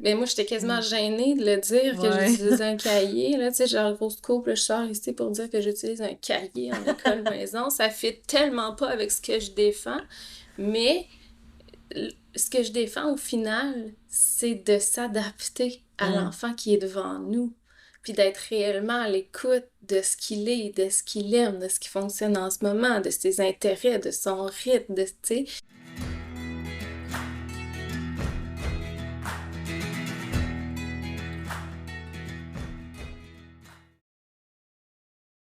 Ben moi, j'étais quasiment Mm. gênée de le dire que Ouais. j'utilisais un cahier. Là, tu sais, genre, grosse coupe, là, je sors ici pour dire que j'utilise un cahier en école maison. Ça fit tellement pas avec ce que je défends. Mais ce que je défends au final, c'est de s'adapter à Mm. l'enfant qui est devant nous. Puis d'être réellement à l'écoute de ce qu'il est, de ce qu'il aime, de ce qui fonctionne en ce moment, de ses intérêts, de son rythme, de, tu sais.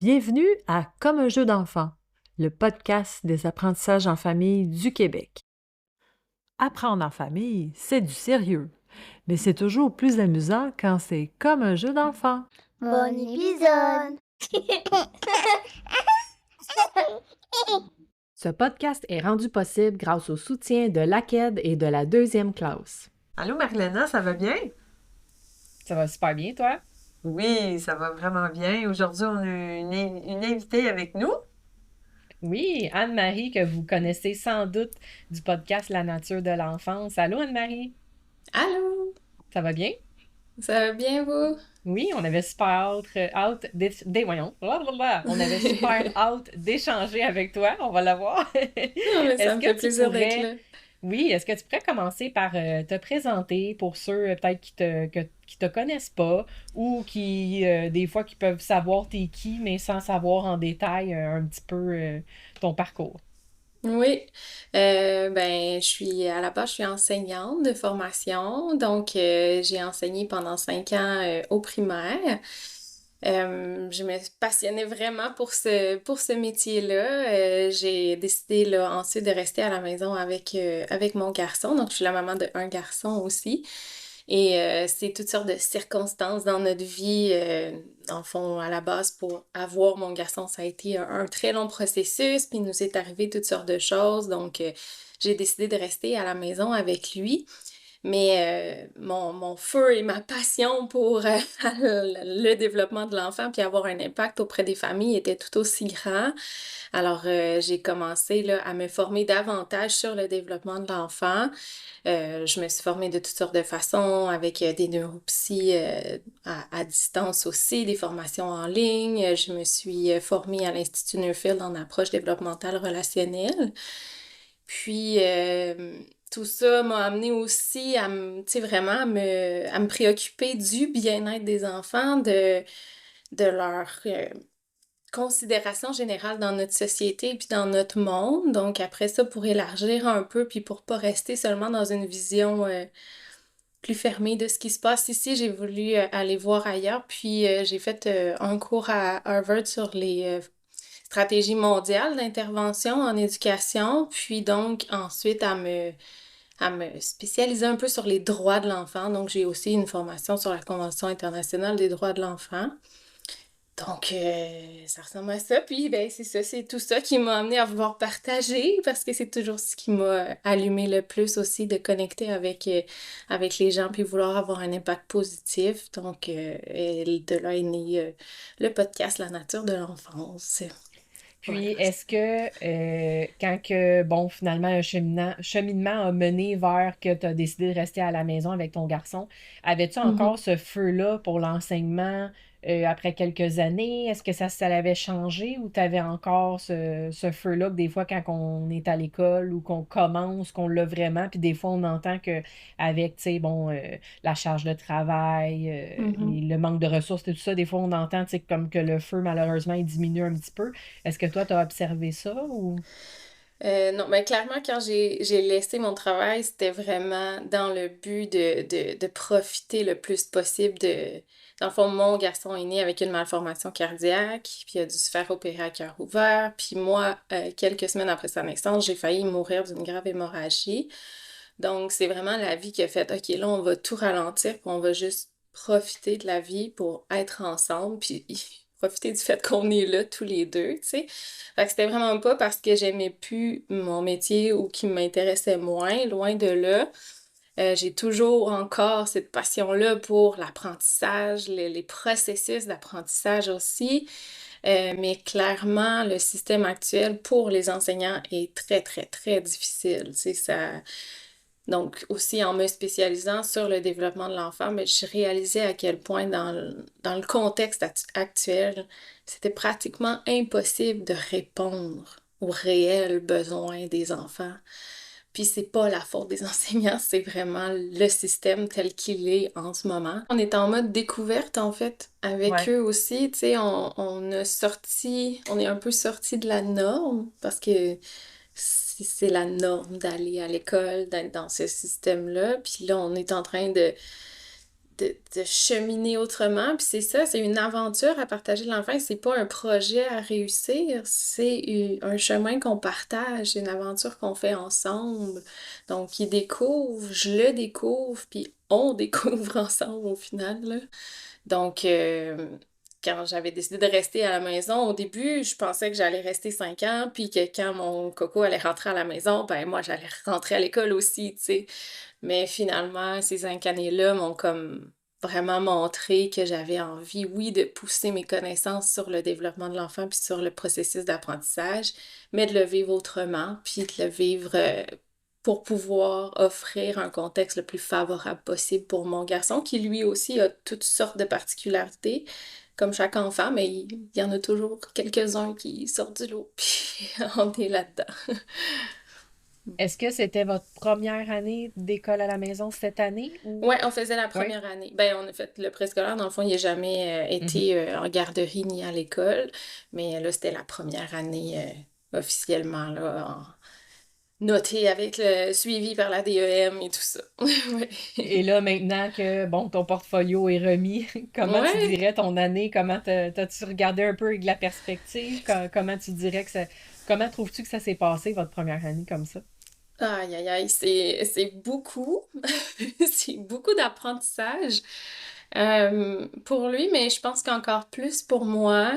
Bienvenue à Comme un jeu d'enfant, le podcast des apprentissages en famille du Québec. Apprendre en famille, c'est du sérieux, mais c'est toujours plus amusant quand c'est comme un jeu d'enfant. Bon épisode! Ce podcast est rendu possible grâce au soutien de l'AQED et de la deuxième classe. Allô Marilena, ça va bien? Ça va super bien, toi? Oui, ça va vraiment bien. Aujourd'hui, on a une invitée avec nous. Oui, Anne-Marie, que vous connaissez sans doute du podcast La nature de l'enfance. Allô, Anne-Marie? Allô? Ça va bien? Ça va bien, vous? Oui, on avait super voyons, blablabla. On avait super hâte d'échanger avec toi. On va la voir. Non, mais ça Est-ce me fait que tu plaisir d'être pourrais, là. oui, est-ce que tu pourrais commencer par te présenter pour ceux peut-être qui te connaissent pas ou qui, des fois, qui peuvent savoir t'es qui, mais sans savoir en détail un petit peu ton parcours? Oui, ben, à la base, je suis enseignante de formation, donc j'ai enseigné pendant 5 ans au primaire. Je me passionnais vraiment pour ce métier-là. J'ai décidé là, ensuite de rester à la maison avec mon garçon, donc je suis la maman de un garçon aussi. Et c'est toutes sortes de circonstances dans notre vie. Dans le fond, à la base, pour avoir mon garçon, ça a été un très long processus, puis il nous est arrivé toutes sortes de choses. Donc, j'ai décidé de rester à la maison avec lui. Mais mon feu et ma passion pour le développement de l'enfant puis avoir un impact auprès des familles était tout aussi grand. Alors, j'ai commencé là, à me former davantage sur le développement de l'enfant. Je me suis formée de toutes sortes de façons, avec des neuropsy à distance aussi, des formations en ligne. Je me suis formée à l'Institut Neufeld en approche développementale relationnelle. Puis, tout ça m'a amené aussi à tu sais, vraiment à me préoccuper du bien-être des enfants, de leur considération générale dans notre société puis dans notre monde. Donc, après ça, pour élargir un peu, puis pour pas rester seulement dans une vision plus fermée de ce qui se passe ici, j'ai voulu aller voir ailleurs. Puis, j'ai fait un cours à Harvard sur les stratégies mondiales d'intervention en éducation, puis donc ensuite à me spécialiser un peu sur les droits de l'enfant. Donc, j'ai aussi une formation sur la Convention internationale des droits de l'enfant. Donc, ça ressemble à ça. Puis, ben, c'est ça, c'est tout ça qui m'a amené à vouloir partager parce que c'est toujours ce qui m'a allumé le plus aussi de connecter avec les gens puis vouloir avoir un impact positif. Donc, et de là est né le podcast La nature de l'enfance. Puis, Voilà. est-ce que quand que, bon, finalement, cheminement a mené vers que tu as décidé de rester à la maison avec ton garçon, avais-tu encore ce feu-là pour l'enseignement après quelques années? Est-ce que ça l'avait changé ou tu avais encore ce feu-là que des fois, quand on est à l'école ou qu'on commence, qu'on l'a vraiment, puis des fois, on entend que avec, tu sais, bon, la charge de travail, Mhm. le manque de ressources, tout ça, des fois, on entend, tu sais, comme que le feu, malheureusement, il diminue un petit peu. Est-ce que toi, tu as observé ça ou... Non, mais clairement, quand j'ai laissé mon travail, c'était vraiment dans le but de profiter le plus possible de... Dans le fond, mon garçon est né avec une malformation cardiaque, puis il a dû se faire opérer à cœur ouvert. Puis moi, quelques semaines après sa naissance, j'ai failli mourir d'une grave hémorragie. Donc, c'est vraiment la vie qui a fait, OK, là, on va tout ralentir, puis on va juste profiter de la vie pour être ensemble, puis profiter du fait qu'on est là tous les deux, tu sais. Fait que c'était vraiment pas parce que j'aimais plus mon métier ou qui m'intéressait moins, loin de là. J'ai toujours encore cette passion-là pour l'apprentissage, les processus d'apprentissage aussi. Mais clairement, le système actuel pour les enseignants est très, très, très difficile. Tu sais, ça, Donc, aussi en me spécialisant sur le développement de l'enfant, mais je réalisais à quel point dans le contexte actuel, c'était pratiquement impossible de répondre aux réels besoins des enfants. Puis c'est pas la faute des enseignants, c'est vraiment le système tel qu'il est en ce moment. On est en mode découverte, en fait, avec Ouais. eux aussi. Tu sais, on est un peu sorti de la norme parce que c'est la norme d'aller à l'école, d'être dans ce système-là. Puis là, on est en train de cheminer autrement. Puis c'est ça, c'est une aventure à partager de l'enfant. C'est pas un projet à réussir, c'est un chemin qu'on partage, une aventure qu'on fait ensemble. Donc, il découvre, je le découvre, puis on découvre ensemble au final, là. Donc, quand j'avais décidé de rester à la maison, au début, je pensais que j'allais rester 5 ans, puis que quand mon coco allait rentrer à la maison, ben moi, j'allais rentrer à l'école aussi, tu sais. Mais finalement, ces 5 années-là m'ont comme vraiment montré que j'avais envie, oui, de pousser mes connaissances sur le développement de l'enfant puis sur le processus d'apprentissage, mais de le vivre autrement, puis de le vivre pour pouvoir offrir un contexte le plus favorable possible pour mon garçon, qui lui aussi a toutes sortes de particularités, comme chaque enfant, mais il y en a toujours quelques-uns qui sortent du lot, puis on est là-dedans. Est-ce que c'était votre première année d'école à la maison cette année ou... Ouais, on faisait la Oui. première année. Ben, on a fait le préscolaire. Dans le fond, il n'a jamais Mhm. été en garderie ni à l'école. Mais là, c'était la première année officiellement, là, notée avec le suivi par la DEM et tout ça. Ouais. Et là, maintenant que, bon, ton portfolio est remis, comment tu Ouais. dirais ton année? Comment t'as-tu regardé un peu avec de la perspective? Comment tu dirais que ça... Comment trouves-tu que ça s'est passé, votre première année comme ça? Aïe, aïe, aïe, c'est beaucoup. C'est beaucoup d'apprentissage pour lui, mais je pense qu'encore plus pour moi.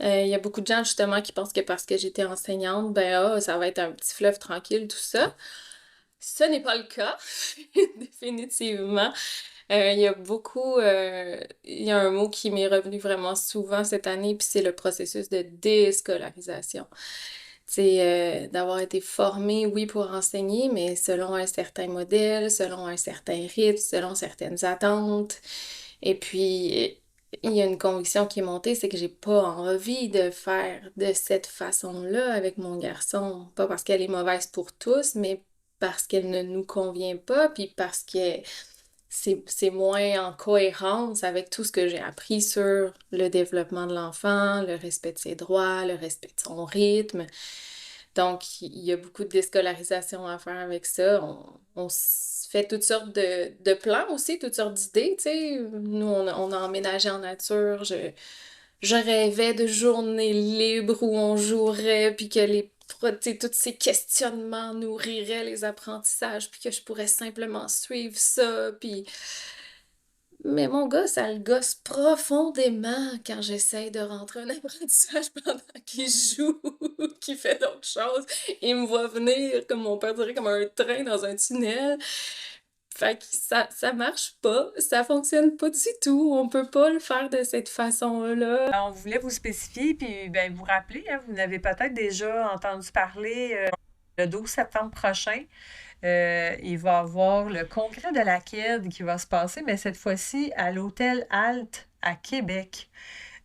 Il y a beaucoup de gens justement qui pensent que parce que j'étais enseignante, ben ça va être un petit fleuve tranquille, tout ça. Ce n'est pas le cas, définitivement. Il y a un mot qui m'est revenu vraiment souvent cette année, puis c'est le processus de déscolarisation. C'est d'avoir été formé, oui, pour enseigner, mais selon un certain modèle, selon un certain rythme, selon certaines attentes. Et puis, il y a une conviction qui est montée, c'est que j'ai pas envie de faire de cette façon-là avec mon garçon. Pas parce qu'elle est mauvaise pour tous, mais parce qu'elle ne nous convient pas, puis parce que c'est moins en cohérence avec tout ce que j'ai appris sur le développement de l'enfant, le respect de ses droits, le respect de son rythme. Donc, il y a beaucoup de déscolarisation à faire avec ça. On se fait toutes sortes de plans aussi, toutes sortes d'idées, tu sais. Nous, on a emménagé en nature. Je rêvais de journées libres où on jouerait, puis que tu sais, tous ces questionnements nourriraient les apprentissages, puis que je pourrais simplement suivre ça, puis... Mais mon gars, ça le gosse profondément quand j'essaye de rentrer un apprentissage pendant qu'il joue ou qu'il fait d'autres choses. Il me voit venir, comme mon père dirait, comme un train dans un tunnel. Fait que ça marche pas, ça fonctionne pas du tout. On peut pas le faire de cette façon-là. On voulait vous spécifier, puis ben, vous rappeler, hein, vous n'avez peut-être déjà entendu parler le 12 septembre prochain. Il va y avoir le congrès de la KED qui va se passer, mais cette fois-ci à l'Hôtel Halte à Québec.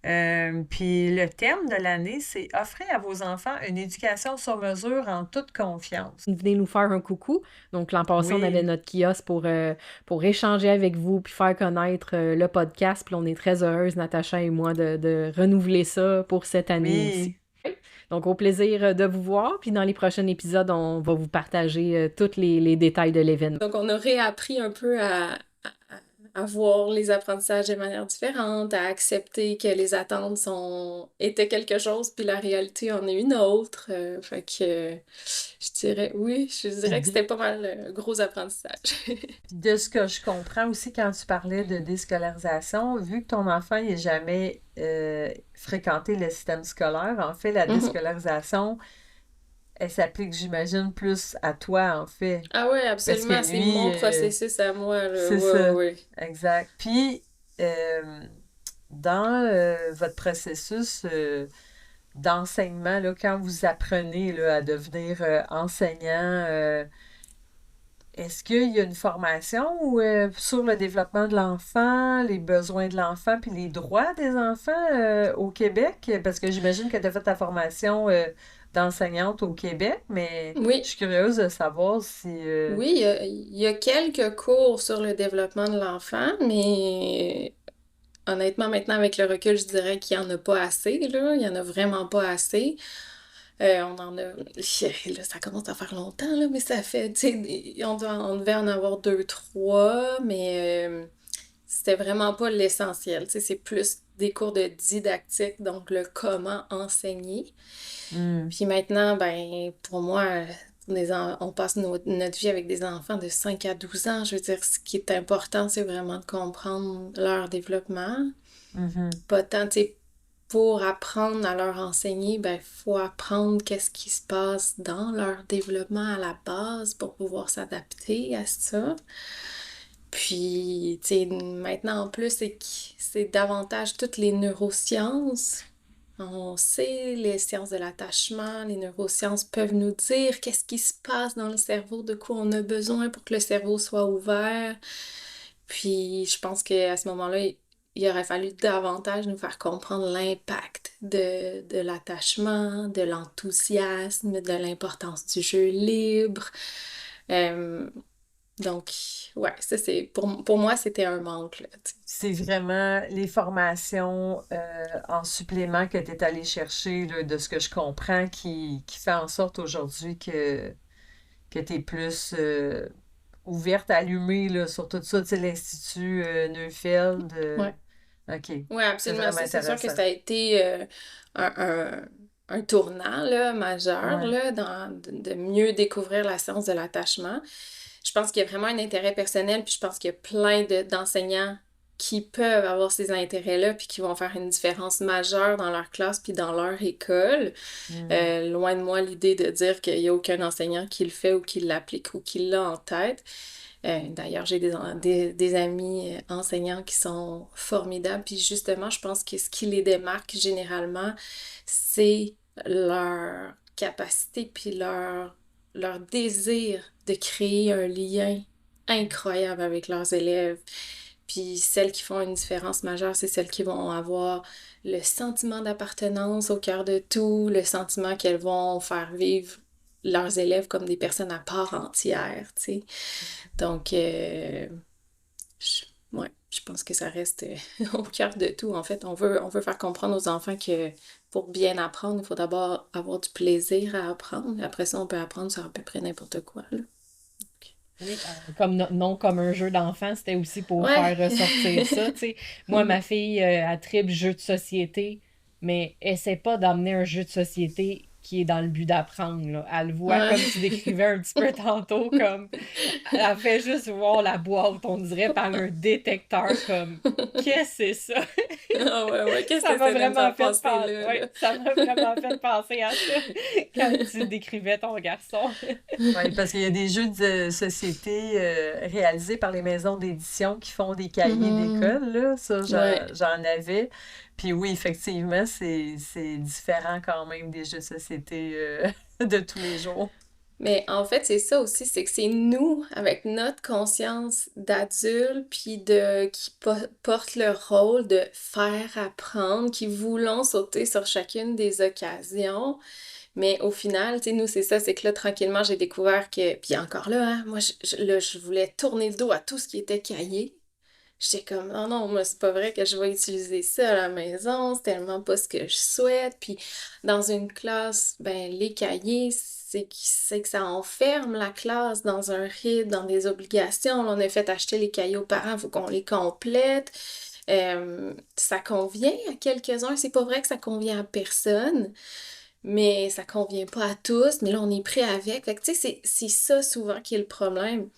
Puis le thème de l'année, c'est offrir à vos enfants une éducation sur mesure en toute confiance. Venez nous faire un coucou. Donc, l'an passé, on avait Oui, notre kiosque pour échanger avec vous puis faire connaître le podcast. Puis on est très heureuse, Natacha et moi, de renouveler ça pour cette année aussi. oui. Donc, au plaisir de vous voir. Puis dans les prochains épisodes, on va vous partager tous les détails de l'événement. Donc, on a réappris un peu à voir les apprentissages de manière différente, à accepter que les attentes étaient quelque chose, puis la réalité en est une autre. Fait que je dirais que c'était pas mal gros apprentissage. Puis de ce que je comprends aussi quand tu parlais de déscolarisation, vu que ton enfant n'a jamais fréquenté le système scolaire, en fait, la Mhm. déscolarisation, elle s'applique, j'imagine, plus à toi, en fait. Ah ouais, Parce que absolument, c'est lui, mon processus à moi, là. c'est Ouais, ça, ouais. exact. Puis, dans votre processus d'enseignement, là, quand vous apprenez là, à devenir enseignant, est-ce qu'il y a une formation sur le développement de l'enfant, les besoins de l'enfant, puis les droits des enfants au Québec? Parce que j'imagine que tu as fait ta formation d'enseignante au Québec, mais je Oui, suis curieuse de savoir si... oui, il y a quelques cours sur le développement de l'enfant, mais honnêtement, maintenant, avec le recul, je dirais qu'il n'y en a pas assez, là. Il n'y en a vraiment pas assez. On en a... Là, ça commence à faire longtemps, là, mais ça fait... Tu sais, on devait en avoir deux, trois, mais c'était vraiment pas l'essentiel. Tu sais, c'est plus des cours de didactique, donc le comment enseigner. Hmm. Puis maintenant, ben, pour moi, on passe notre vie avec des enfants de 5 à 12 ans. Je veux dire, ce qui est important, c'est vraiment de comprendre leur développement. Mhm. Pas tant, tu sais, pour apprendre à leur enseigner, ben, faut apprendre qu'est-ce qui se passe dans leur développement à la base pour pouvoir s'adapter à ça. Puis, tu sais, maintenant en plus, c'est davantage toutes les neurosciences. On sait, les sciences de l'attachement, les neurosciences peuvent nous dire qu'est-ce qui se passe dans le cerveau, de quoi on a besoin pour que le cerveau soit ouvert. Puis, je pense qu'à ce moment-là, il aurait fallu davantage nous faire comprendre l'impact de l'attachement, de l'enthousiasme, de l'importance du jeu libre. Euh, donc, ouais, ça c'est pour moi, c'était un manque, là, tu sais. C'est vraiment les formations en supplément que tu es allé chercher, là, de ce que je comprends, qui fait en sorte aujourd'hui que tu es plus ouverte, allumée là, sur tout ça, tu sais, l'Institut Neufeld. Ouais. OK, Ouais, c'est absolument. vraiment Ça, c'est sûr que intéressant. ça a été un, un tournant là, majeur Ouais. là, de mieux découvrir la science de l'attachement. Je pense qu'il y a vraiment un intérêt personnel, puis je pense qu'il y a plein d'enseignants qui peuvent avoir ces intérêts-là, puis qui vont faire une différence majeure dans leur classe, puis dans leur école. Mm. Loin de moi l'idée de dire qu'il n'y a aucun enseignant qui le fait ou qui l'applique ou qui l'a en tête. D'ailleurs, j'ai des amis enseignants qui sont formidables. Puis justement, je pense que ce qui les démarque généralement, c'est leur capacité puis leur désir de créer un lien incroyable avec leurs élèves. Puis celles qui font une différence majeure, c'est celles qui vont avoir le sentiment d'appartenance au cœur de tout, le sentiment qu'elles vont faire vivre leurs élèves comme des personnes à part entière, tu sais. Donc, je, ouais, je pense que ça reste au cœur de tout. En fait, on veut faire comprendre aux enfants que pour bien apprendre, il faut d'abord avoir du plaisir à apprendre. Après ça, on peut apprendre sur à peu près n'importe quoi, là. Oui, comme non comme un jeu d'enfant, c'était aussi pour Ouais. faire ressortir ça, tu sais. Moi, ma fille, elle tripe jeu de société, mais essaie pas d'amener un jeu de société qui est dans le but d'apprendre, là. Elle le voit Ouais. comme tu décrivais un petit peu tantôt, comme elle fait juste voir la boîte, on dirait par un détecteur, comme qu'est-ce que c'est ça? Ah ouais, ouais, qu'est-ce Ça que m'a c'est de vraiment faire fait passer penser, là, là? ouais, ça m'a vraiment fait penser à ça quand tu décrivais ton garçon. Oui, parce qu'il y a des jeux de société réalisés par les maisons d'édition qui font des cahiers Mhm. d'école, là. Ça, Ouais. j'en avais. Puis oui, effectivement, c'est différent quand même des jeux de société de tous les jours. Mais en fait, c'est ça aussi, c'est que c'est nous, avec notre conscience d'adulte, puis qui porte le rôle de faire apprendre, qui voulons sauter sur chacune des occasions. Mais au final, tu sais, nous, c'est ça, c'est que là, tranquillement, j'ai découvert que, puis encore là, hein, moi, là, je voulais tourner le dos à tout ce qui était cahier. J'étais comme, non, non, moi, c'est pas vrai que je vais utiliser ça à la maison, c'est tellement pas ce que je souhaite. Puis dans une classe, ben, les cahiers, c'est que ça enferme la classe dans un rythme, dans des obligations. On a fait acheter les cahiers aux parents, il faut qu'on les complète. Ça convient à quelques-uns, c'est pas vrai que ça convient à personne, mais ça convient pas à tous, mais là, on est pris avec. Fait que, tu sais, c'est ça souvent qui est le problème.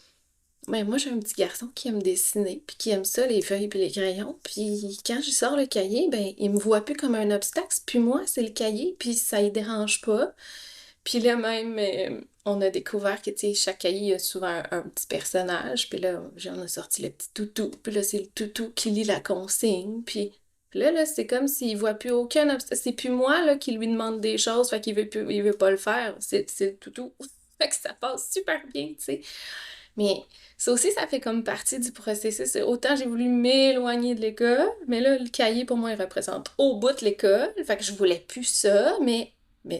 Mais moi, j'ai un petit garçon qui aime dessiner, puis qui aime ça, les feuilles puis les crayons. Puis quand je sors le cahier, ben, il me voit plus comme un obstacle. C'est plus moi, c'est le cahier, puis ça ne dérange pas. Puis là, même, on a découvert que, tu sais, chaque cahier a souvent un petit personnage. Puis là, j'en ai sorti le petit toutou. Puis là, c'est le toutou qui lit la consigne. Puis là, c'est comme s'il voit plus aucun obstacle. C'est plus moi, là, qui lui demande des choses, fait qu'il veut plus, il veut pas le faire. C'est le toutou. Fait que ça passe super bien, tu sais. Mais ça aussi, ça fait comme partie du processus. Autant j'ai voulu m'éloigner de l'école, mais là, le cahier, pour moi, il représente au bout de l'école. Fait que je voulais plus ça, mais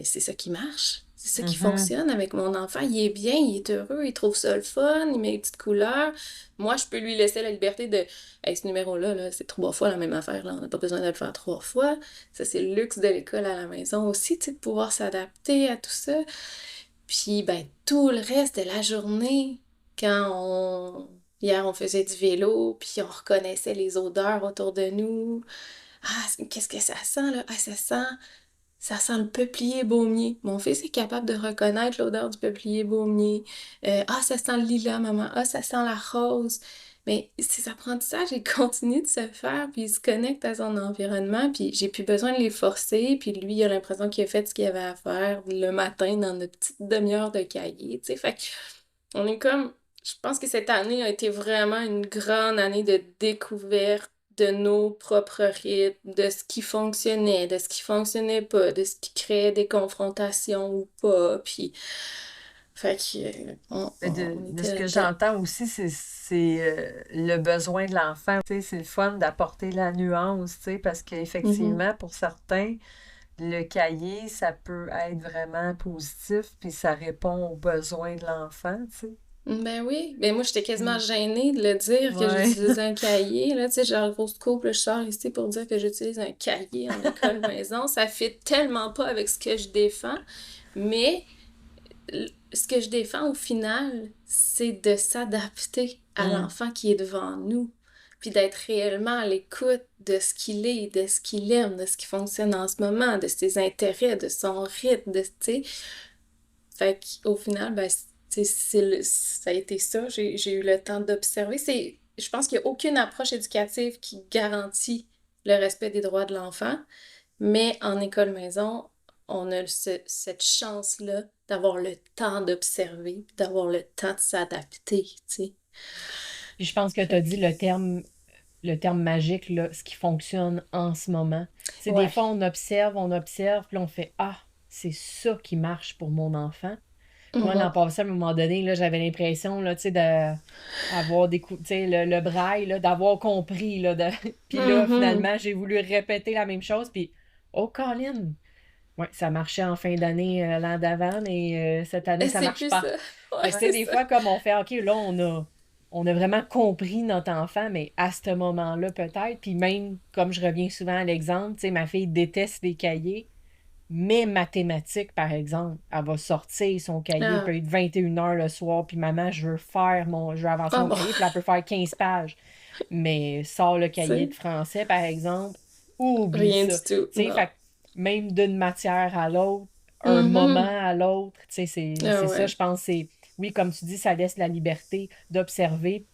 c'est ça qui marche. C'est ça qui Mhm. fonctionne avec mon enfant. Il est bien, il est heureux, il trouve ça le fun, il met les petites couleurs. Moi, je peux lui laisser la liberté de hey, ce numéro-là, là, c'est 3 fois la même affaire, là. On n'a pas besoin de le faire 3 fois. Ça, c'est le luxe de l'école à la maison aussi, tu sais, de pouvoir s'adapter à tout ça. Puis, ben, tout le reste de la journée, quand Hier, on faisait du vélo, puis on reconnaissait les odeurs autour de nous. Ah, qu'est-ce que ça sent, là? Ah, ça sent le peuplier baumier. Mon fils est capable de reconnaître l'odeur du peuplier baumier. Ah, ça sent le lilas, maman. Ah, ça sent la rose. Mais ces apprentissages, ils continuent de se faire, puis il se connecte à son environnement, puis j'ai plus besoin de les forcer, puis lui, il a l'impression qu'il a fait ce qu'il avait à faire le matin dans notre petite demi-heure de cahier, tu sais. Fait que on est comme... Je pense que cette année a été vraiment une grande année de découverte de nos propres rythmes, de ce qui fonctionnait, de ce qui fonctionnait pas, de ce qui créait des confrontations ou pas, puis... Fait que... on De était ce que là-dedans. j'entends aussi, c'est le besoin de l'enfant. Tu sais, c'est le fun d'apporter la nuance, tu sais, parce Mhm. qu'effectivement, pour certains, le cahier, ça peut être vraiment positif, puis ça répond aux besoins de l'enfant, tu sais. Ben oui, ben moi j'étais quasiment Mm. gênée de le dire que Ouais. j'utilisais un cahier, là, tu sais, genre grosse coupe, là, je sors ici pour dire que j'utilise un cahier en école maison, ça fit tellement pas avec ce que je défends, mais ce que je défends au final, c'est de s'adapter à Mm. l'enfant qui est devant nous, puis d'être réellement à l'écoute de ce qu'il est, de ce qu'il aime, de ce qui fonctionne en ce moment, de ses intérêts, de son rythme, tu sais. Fait qu'au final, ben, ça a été ça. J'ai eu le temps d'observer. Je pense qu'il n'y a aucune approche éducative qui garantit le respect des droits de l'enfant, mais en école maison, on a cette chance-là d'avoir le temps d'observer, d'avoir le temps de s'adapter, tu sais. Puis je pense que tu Fait as dit le terme magique, là, ce qui fonctionne en ce moment. Tu sais, des ouais. fois, on observe, puis là, on fait ah, c'est ça qui marche pour mon enfant. Moi, l'an Mhm. passé, à un moment donné, là, j'avais l'impression, là, tu sais, d'avoir tu sais, le braille, là, d'avoir compris, là, puis là, Mhm. finalement, j'ai voulu répéter la même chose, puis oh, Colin! Ouais, ça marchait en fin d'année l'an d'avant, mais cette année, ça C'est marche plus pas. ça. Ouais, Fait que, tu sais, Ouais. c'est des ça. fois, comme on fait, OK, là, on a vraiment compris notre enfant, mais à ce moment-là, peut-être. Puis même, comme je reviens souvent à l'exemple, tu sais, ma fille déteste les cahiers, mais mathématiques, par exemple, elle va sortir son cahier, il Ah, peut être 21h le soir, puis maman, je veux avancer ah mon bon, cahier, puis là, elle peut faire 15 pages. Mais sort le tu cahier sais, de français, par exemple, oublie rien ça. du tout, Tu sais, non. fait que même d'une matière à l'autre, un moment Mhm. à l'autre, tu sais, c'est Ah ça, je ouais. pense, oui, comme tu dis, ça laisse la liberté d'observer,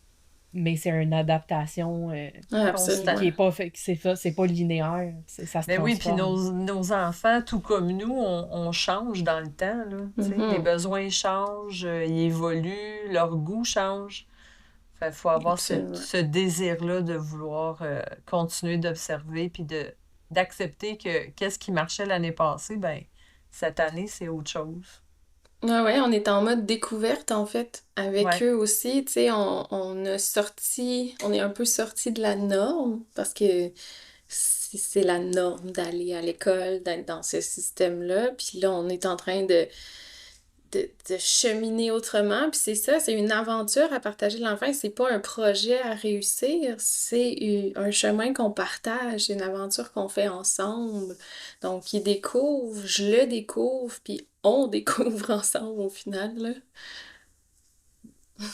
mais c'est une adaptation Ah, qui absolument. est pas fait, c'est pas linéaire, ça se Ben oui, puis transforme. nos enfants, tout comme nous, on change dans le temps, là, tu sais. Les Mhm. besoins changent, ils évoluent, leur goût change. Fait faut avoir Absolument. ce désir-là de vouloir continuer d'observer puis d'accepter que qu'est-ce qui marchait l'année passée, ben cette année, c'est autre chose. Ouais, ouais, on est en mode découverte en fait avec Ouais. eux aussi. Tu sais, on est un peu sorti de la norme parce que c'est la norme d'aller à l'école, d'être dans ce système-là. Puis là, on est en train de cheminer autrement. Puis c'est ça, c'est une aventure à partager de l'enfant. C'est pas un projet à réussir, c'est un chemin qu'on partage, une aventure qu'on fait ensemble. Donc, il découvre, je le découvre, puis on découvre ensemble au final, là.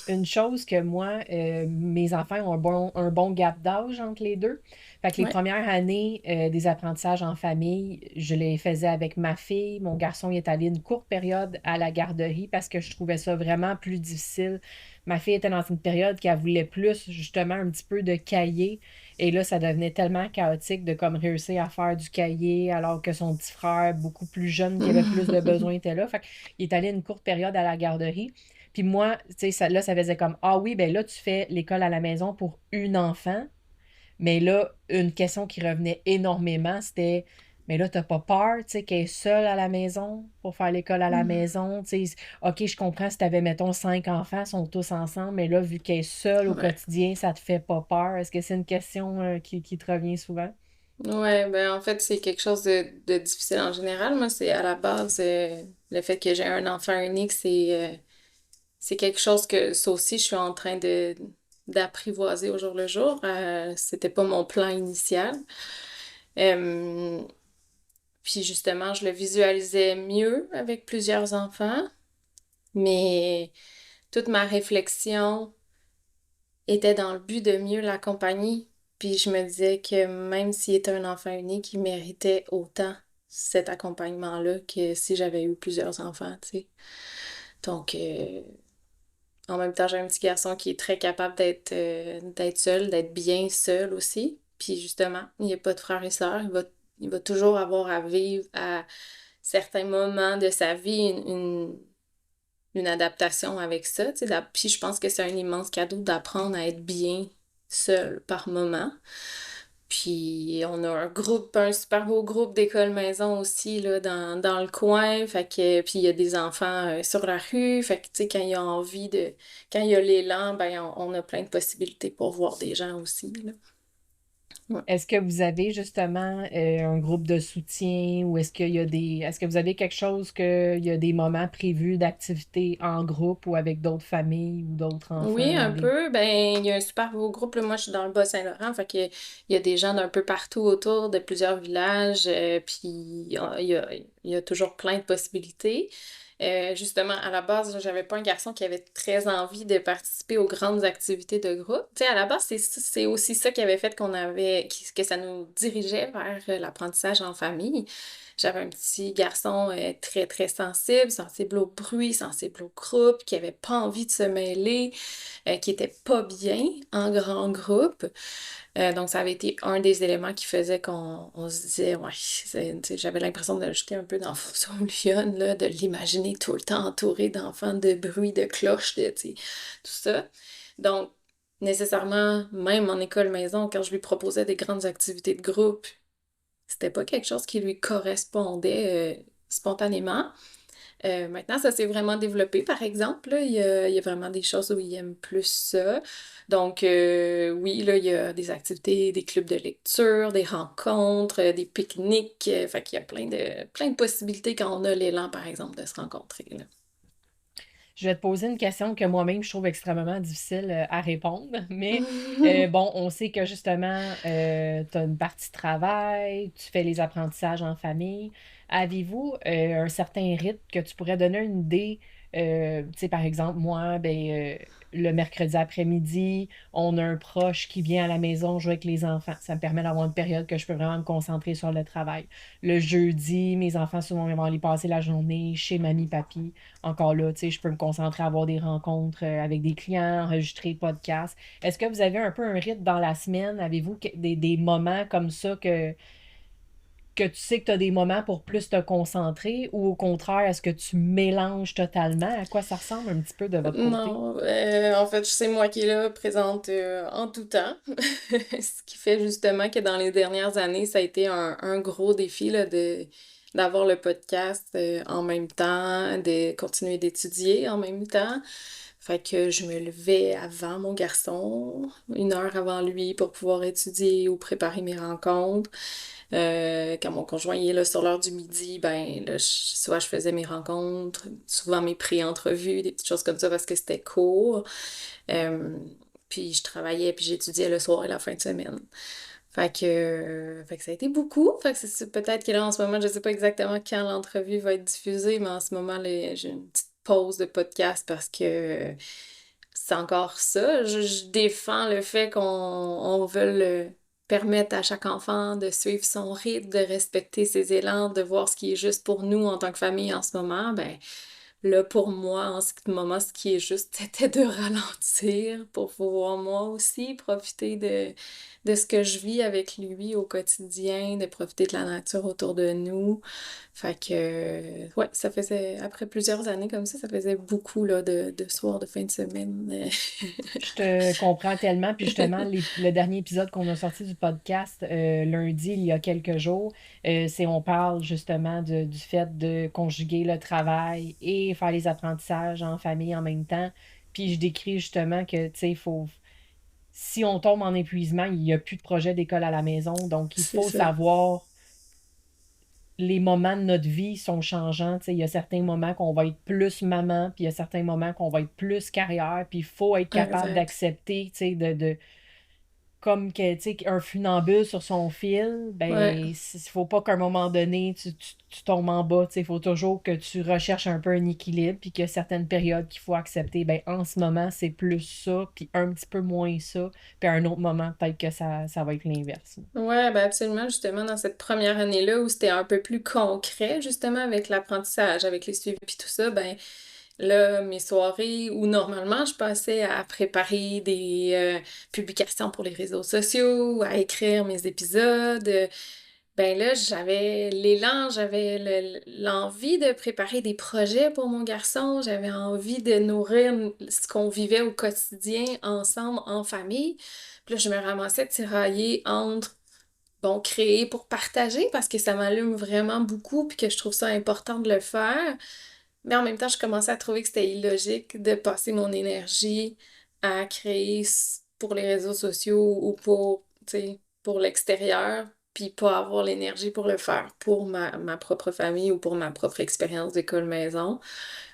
Une chose que moi, mes enfants ont un bon gap d'âge entre les deux. Fait que les Ouais. premières années des apprentissages en famille, je les faisais avec ma fille. Mon garçon il est allé une courte période à la garderie parce que je trouvais ça vraiment plus difficile. Ma fille était dans une période qui elle voulait plus, justement, un petit peu de cahier. Et là, ça devenait tellement chaotique de comme réussir à faire du cahier alors que son petit frère, beaucoup plus jeune, qui avait plus de besoins, était là. Fait qu'il est allé une courte période à la garderie. Puis moi, tu sais, là, ça faisait comme, ah oui, ben là, tu fais l'école à la maison pour une enfant. Mais là, une question qui revenait énormément, c'était, Mais là, t'as pas peur, tu sais, qu'elle est seule à la maison pour faire l'école à la maison. Tu sais, OK, je comprends si t'avais, mettons, 5 enfants, ils sont tous ensemble, mais là, vu qu'elle est seule au Ouais. quotidien, ça te fait pas peur. Est-ce que c'est une question qui te revient souvent? Ouais, ben en fait, c'est quelque chose de difficile en général. Moi, c'est à la base, le fait que j'ai un enfant unique, c'est quelque chose que, ça aussi, je suis en train d'apprivoiser au jour le jour. C'était pas mon plan initial. Euh, Puis justement, je le visualisais mieux avec plusieurs enfants, mais toute ma réflexion était dans le but de mieux l'accompagner. Puis je me disais que même s'il était un enfant unique, il méritait autant cet accompagnement-là que si j'avais eu plusieurs enfants, tu sais. Donc, en même temps, j'ai un petit garçon qui est très capable d'être seul, d'être bien seul aussi. Puis justement, il n'y a pas de frères et sœurs. Il va toujours avoir à vivre à certains moments de sa vie une adaptation avec ça. Tu sais. Puis je pense que c'est un immense cadeau d'apprendre à être bien seul par moment. Puis on a un super beau groupe d'école maison aussi là, dans le coin. Fait que, puis il y a des enfants sur la rue. Fait que tu sais, quand il y a l'élan, ben on a plein de possibilités pour voir des gens aussi, là. Ouais. Est-ce que vous avez justement un groupe de soutien ou est-ce que vous avez quelque chose qu'il y a des moments prévus d'activités en groupe ou avec d'autres familles ou d'autres Oui, enfants un ou des... peu. Ben, il y a un super beau groupe. Là. Moi, je suis dans le Bas-Saint-Laurent. Fait que, il y a des gens d'un peu partout autour, de plusieurs villages. Puis, il y a toujours plein de possibilités. Justement, à la base, là, j'avais pas un garçon qui avait très envie de participer aux grandes activités de groupe. Tu sais, à la base, c'est aussi ça qui avait fait que ça nous dirigeait vers l'apprentissage en famille. J'avais un petit garçon très, très sensible au bruit, sensible au groupe, qui avait pas envie de se mêler, qui était pas bien en grand groupe. Donc, ça avait été un des éléments qui faisait qu'on se disait, ouais, tu sais, j'avais l'impression de le jeter un peu dans son lionne, là, de l'imaginer tout le temps entouré d'enfants, de bruit, de cloches, tu sais, tout ça. Donc, nécessairement, même en école maison, quand je lui proposais des grandes activités de groupe, c'était pas quelque chose qui lui correspondait spontanément. Maintenant, ça s'est vraiment développé, par exemple. Là, il y a vraiment des choses où il aime plus ça. Donc, oui, là, il y a des activités, des clubs de lecture, des rencontres, des pique-niques. Fait qu'il y a plein de possibilités quand on a l'élan, par exemple, de se rencontrer, là. Je vais te poser une question que moi-même je trouve extrêmement difficile à répondre, mais bon, on sait que justement, tu as une partie travail, tu fais les apprentissages en famille. Avez-vous un certain rythme que tu pourrais donner une idée? Tu sais, par exemple, moi, ben, le mercredi après-midi, on a un proche qui vient à la maison jouer avec les enfants. Ça me permet d'avoir une période que je peux vraiment me concentrer sur le travail. Le jeudi, mes enfants souvent ils vont aller passer la journée chez mamie, papy. Encore là, tu sais, je peux me concentrer à avoir des rencontres avec des clients, enregistrer des podcasts. Est-ce que vous avez un peu un rythme dans la semaine? Avez-vous des moments comme ça que tu sais que tu as des moments pour plus te concentrer ou au contraire, est-ce que tu mélanges totalement? À quoi ça ressemble un petit peu de votre côté? Non, en fait, c'est moi qui est là, présente en tout temps. Ce qui fait justement que dans les dernières années, ça a été un gros défi là, d'avoir le podcast en même temps, de continuer d'étudier en même temps. Fait que je me levais avant mon garçon, 1 heure avant lui pour pouvoir étudier ou préparer mes rencontres. Quand mon conjoint il est là sur l'heure du midi, ben là, soit je faisais mes rencontres, souvent mes pré-entrevues, des petites choses comme ça parce que c'était court. Euh, Puis je travaillais, puis j'étudiais le soir et la fin de semaine. Fait que ça a été beaucoup. Fait que peut-être que là, en ce moment, je sais pas exactement quand l'entrevue va être diffusée, mais en ce moment, là, j'ai une petite pause de podcast parce que c'est encore ça. Je défends le fait qu'on veuille permettre à chaque enfant de suivre son rythme, de respecter ses élans, de voir ce qui est juste pour nous en tant que famille en ce moment. Ben, là, pour moi, en ce moment, ce qui est juste, c'était de ralentir pour pouvoir moi aussi profiter de ce que je vis avec lui au quotidien, de profiter de la nature autour de nous. Fait que, ouais, ça faisait, après plusieurs années comme ça faisait beaucoup, là, de soirs, de fin de semaine. Je te comprends tellement. Puis justement, le dernier épisode qu'on a sorti du podcast lundi, il y a quelques jours, on parle justement du fait de conjuguer le travail et faire les apprentissages en famille en même temps. Puis je décris justement que, tu sais, si on tombe en épuisement, il n'y a plus de projet d'école à la maison. Donc, il C'est faut ça. savoir les moments de notre vie sont changeants. Tu sais, il y a certains moments qu'on va être plus maman, puis il y a certains moments qu'on va être plus carrière, puis il faut être capable Exact. d'accepter, tu sais, comme que, tu sais, un funambule sur son fil, Ouais. ben, il faut pas qu'à un moment donné, tu tombes en bas, tu sais, il faut toujours que tu recherches un peu un équilibre, puis qu'il y a certaines périodes qu'il faut accepter. Ben, en ce moment, c'est plus ça, puis un petit peu moins ça, puis à un autre moment, peut-être que ça va être l'inverse. Ouais, ben absolument, justement, dans cette première année-là où c'était un peu plus concret, justement, avec l'apprentissage, avec les suivis puis tout ça, ben là, mes soirées où normalement je passais à préparer des publications pour les réseaux sociaux, à écrire mes épisodes, ben là, j'avais l'élan, j'avais l'envie de préparer des projets pour mon garçon, j'avais envie de nourrir ce qu'on vivait au quotidien ensemble, en famille. Puis là, je me ramassais tiraillée entre bon, créer pour partager parce que ça m'allume vraiment beaucoup puis que je trouve ça important de le faire. Mais en même temps, je commençais à trouver que c'était illogique de passer mon énergie à créer pour les réseaux sociaux ou pour, tu sais, pour l'extérieur, puis pas avoir l'énergie pour le faire pour ma propre famille ou pour ma propre expérience d'école maison.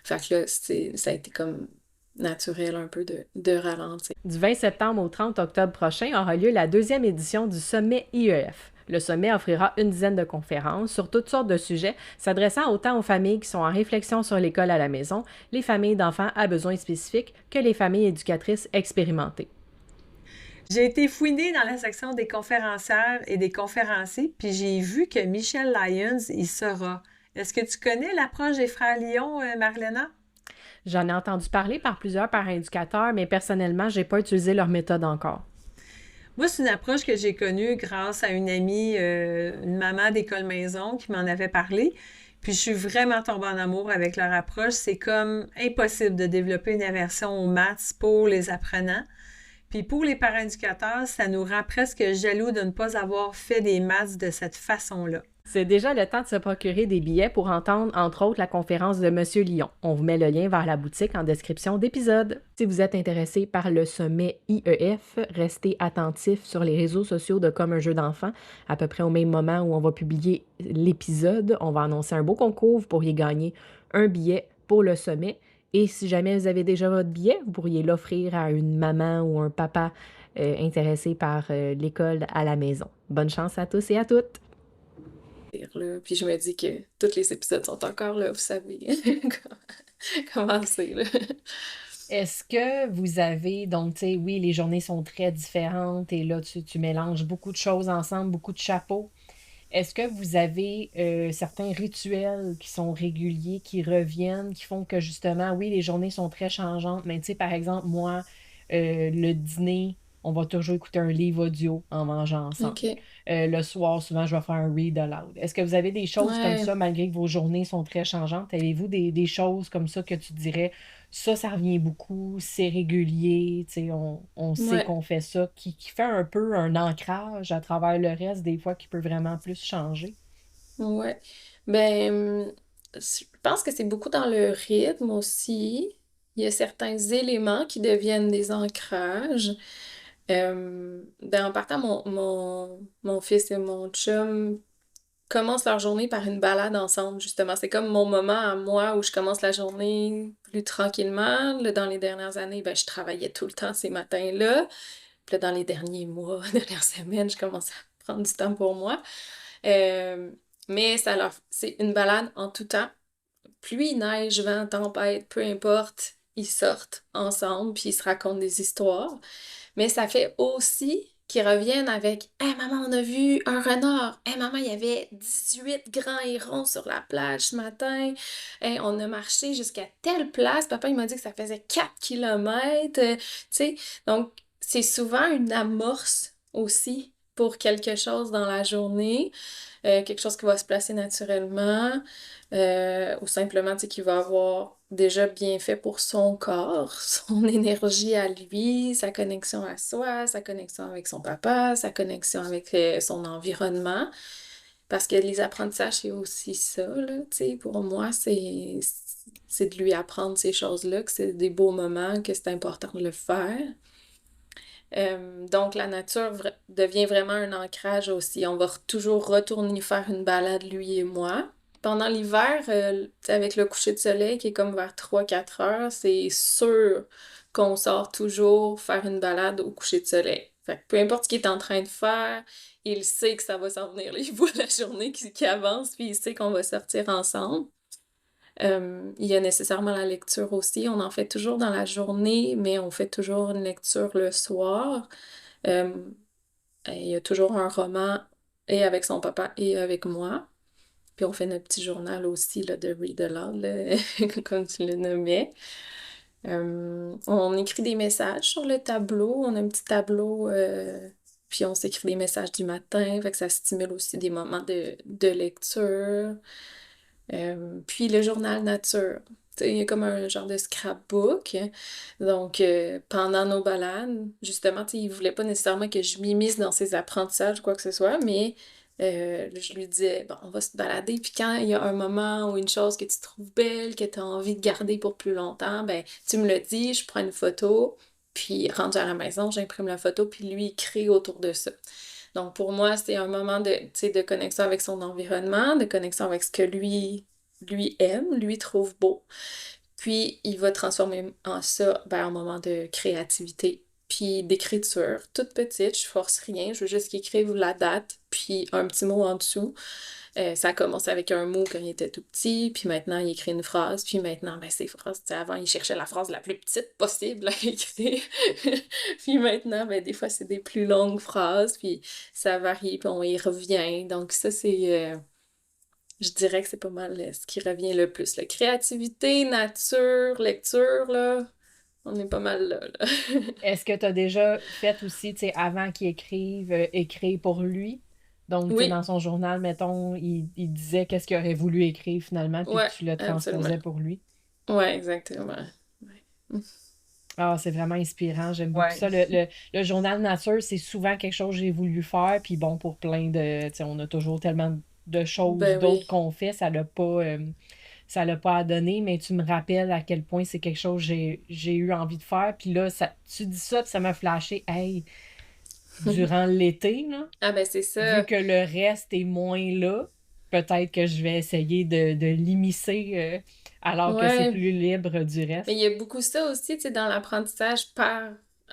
Fait que là, ça a été comme naturel un peu de ralentir. Du 20 septembre au 30 octobre prochain aura lieu la deuxième édition du sommet IEF. Le sommet offrira une dizaine de conférences sur toutes sortes de sujets, s'adressant autant aux familles qui sont en réflexion sur l'école à la maison, les familles d'enfants à besoins spécifiques, que les familles éducatrices expérimentées. J'ai été fouinée dans la section des conférencières et des conférenciers, puis j'ai vu que Michel Lyons y sera. Est-ce que tu connais l'approche des frères Lyon, Marlena? J'en ai entendu parler par plusieurs parents éducateurs, mais personnellement, je n'ai pas utilisé leur méthode encore. Moi, c'est une approche que j'ai connue grâce à une amie, une maman d'école maison qui m'en avait parlé. Puis je suis vraiment tombée en amour avec leur approche. C'est comme impossible de développer une aversion aux maths pour les apprenants. Puis pour les parents éducateurs, ça nous rend presque jaloux de ne pas avoir fait des maths de cette façon-là. C'est déjà le temps de se procurer des billets pour entendre, entre autres, la conférence de Monsieur Lyon. On vous met le lien vers la boutique en description d'épisode. Si vous êtes intéressé par le sommet IEF, restez attentifs sur les réseaux sociaux de Comme un jeu d'enfant. À peu près au même moment où on va publier l'épisode, on va annoncer un beau concours. Vous pourriez gagner un billet pour le sommet. Et si jamais vous avez déjà votre billet, vous pourriez l'offrir à une maman ou un papa intéressé par l'école à la maison. Bonne chance à tous et à toutes! Là. Puis je me dis que tous les épisodes sont encore là, vous savez comment c'est, là. Est-ce que vous avez, donc, tu sais, oui, les journées sont très différentes et là, tu mélanges beaucoup de choses ensemble, beaucoup de chapeaux. Est-ce que vous avez certains rituels qui sont réguliers, qui reviennent, qui font que justement, oui, les journées sont très changeantes, mais tu sais, par exemple, moi, le dîner, on va toujours écouter un livre audio en mangeant ensemble. OK. Le soir, souvent, je vais faire un read aloud. Est-ce que vous avez des choses comme Ouais. ça, malgré que vos journées sont très changeantes? Avez-vous des choses comme ça que tu dirais, ça revient beaucoup, c'est régulier, tu sais, on sait Ouais. qu'on fait ça, qui fait un peu un ancrage à travers le reste, des fois, qui peut vraiment plus changer? Ouais. Ben, je pense que c'est beaucoup dans le rythme aussi. Il y a certains éléments qui deviennent des ancrages. Ben, en partant, mon fils et mon chum commencent leur journée par une balade ensemble, justement. C'est comme mon moment à moi où je commence la journée plus tranquillement. Là, dans les dernières années, ben, je travaillais tout le temps ces matins-là. Puis là, dans les derniers mois, dernières semaines, je commence à prendre du temps pour moi. Euh, mais c'est une balade en tout temps. Pluie, neige, vent, tempête, peu importe, ils sortent ensemble puis ils se racontent des histoires. Mais ça fait aussi qui reviennent avec « Hey maman, on a vu un renard! Hey maman, il y avait 18 grands hérons sur la plage ce matin! Hey, on a marché jusqu'à telle place! Papa, il m'a dit que ça faisait 4 kilomètres! » Tu sais, donc c'est souvent une amorce aussi pour quelque chose dans la journée, quelque chose qui va se placer naturellement, ou simplement, tu sais, qui va avoir déjà bien fait pour son corps, son énergie à lui, sa connexion à soi, sa connexion avec son papa, sa connexion avec son environnement. Parce que les apprentissages, c'est aussi ça, là, tu sais, pour moi, c'est de lui apprendre ces choses-là, que c'est des beaux moments, que c'est important de le faire. Donc, la nature devient vraiment un ancrage aussi. On va toujours retourner faire une balade, lui et moi. Pendant l'hiver, avec le coucher de soleil qui est comme vers 3-4 heures, c'est sûr qu'on sort toujours faire une balade au coucher de soleil. Fait que peu importe ce qu'il est en train de faire, il sait que ça va s'en venir. Il voit la journée qui avance, puis il sait qu'on va sortir ensemble. Il y a nécessairement la lecture aussi. On en fait toujours dans la journée, mais on fait toujours une lecture le soir. Euh, il y a toujours un roman et avec son papa et avec moi. Puis on fait notre petit journal aussi là, de Read Aloud, là, comme tu le nommais. On écrit des messages sur le tableau. On a un petit tableau, puis on s'écrit des messages du matin. Fait que ça stimule aussi des moments de lecture. Puis le journal nature. Tu sais, il y a comme un genre de scrapbook. Donc, pendant nos balades, justement, tu sais, il voulait pas nécessairement que je m'immisce dans ses apprentissages ou quoi que ce soit, mais je lui disais, bon, on va se balader, puis quand il y a un moment ou une chose que tu trouves belle, que tu as envie de garder pour plus longtemps, ben, tu me le dis, je prends une photo, puis rendu à la maison, j'imprime la photo, puis lui, il crée autour de ça. Donc, pour moi, c'est un moment de, tu sais, de connexion avec son environnement, de connexion avec ce que lui aime, lui trouve beau. Puis, il va transformer en ça, ben, un moment de créativité, puis d'écriture, toute petite, je force rien, je veux juste qu'il écrive la date, puis un petit mot en dessous. Ça a commencé avec un mot quand il était tout petit, puis maintenant il écrit une phrase, puis maintenant, ben, ces phrases, tu sais, avant il cherchait la phrase la plus petite possible à écrire, puis maintenant, ben, des fois c'est des plus longues phrases, puis ça varie, puis on y revient. Donc ça, je dirais que c'est pas mal ce qui revient le plus. La créativité, nature, lecture, là, on est pas mal là, là. Est-ce que tu as déjà fait aussi, tu sais, avant qu'il écrive, écrire pour lui? Donc, tu sais, Oui, dans son journal, mettons, il disait qu'est-ce qu'il aurait voulu écrire finalement, puis ouais, tu le absolument. transposais pour lui. Ouais, exactement. Ouais. Ah, c'est vraiment inspirant, j'aime beaucoup Ouais. ça. Le journal nature, c'est souvent quelque chose que j'ai voulu faire, puis bon, pour plein de, tu sais, on a toujours tellement de choses Ben d'autres oui. qu'on fait, ça l'a pas à donner, mais tu me rappelles à quel point c'est quelque chose que j'ai eu envie de faire, puis là, tu dis ça, puis ça m'a flashé, hey, durant l'été, là, Ah ben c'est vu ça. que le reste est moins là, peut-être que je vais essayer de l'immiscer alors que c'est Ouais. plus libre du Mais reste. il y a beaucoup ça aussi, tu sais, dans l'apprentissage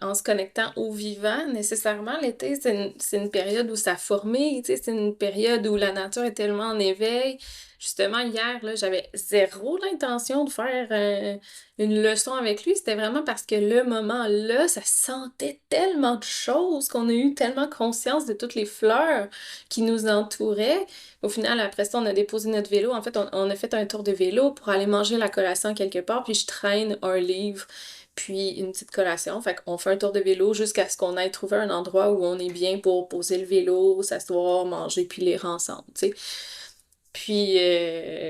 en se connectant au vivant. Nécessairement, l'été, c'est une période où ça formait, tu sais, c'est une période où la nature est tellement en éveil. Justement, hier, là, j'avais zéro l'intention de faire une leçon avec lui. C'était vraiment parce que le moment-là, ça sentait tellement de choses qu'on a eu tellement conscience de toutes les fleurs qui nous entouraient. Au final, après ça, on a déposé notre vélo. En fait, on a fait un tour de vélo pour aller manger la collation quelque part, puis je traîne un livre, puis une petite collation. Fait qu'on fait un tour de vélo jusqu'à ce qu'on aille trouver un endroit où on est bien pour poser le vélo, s'asseoir, manger, puis lire ensemble, tu sais. Puis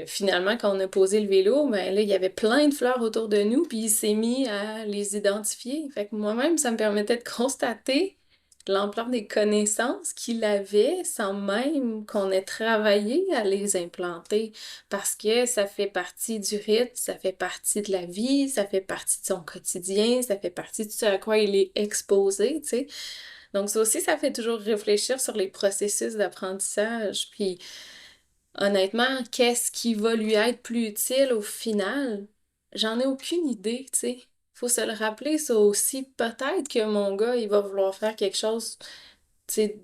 finalement, quand on a posé le vélo, ben là, il y avait plein de fleurs autour de nous, puis il s'est mis à les identifier. Fait que moi-même, ça me permettait de constater l'ampleur des connaissances qu'il avait sans même qu'on ait travaillé à les implanter. Parce que ça fait partie du rythme, ça fait partie de la vie, ça fait partie de son quotidien, ça fait partie de ce à quoi il est exposé, tu sais. Donc ça aussi, ça fait toujours réfléchir sur les processus d'apprentissage. Puis honnêtement, qu'est-ce qui va lui être plus utile au final? J'en ai aucune idée, tu sais. Faut se le rappeler, ça aussi. Peut-être que mon gars, il va vouloir faire quelque chose, tu sais,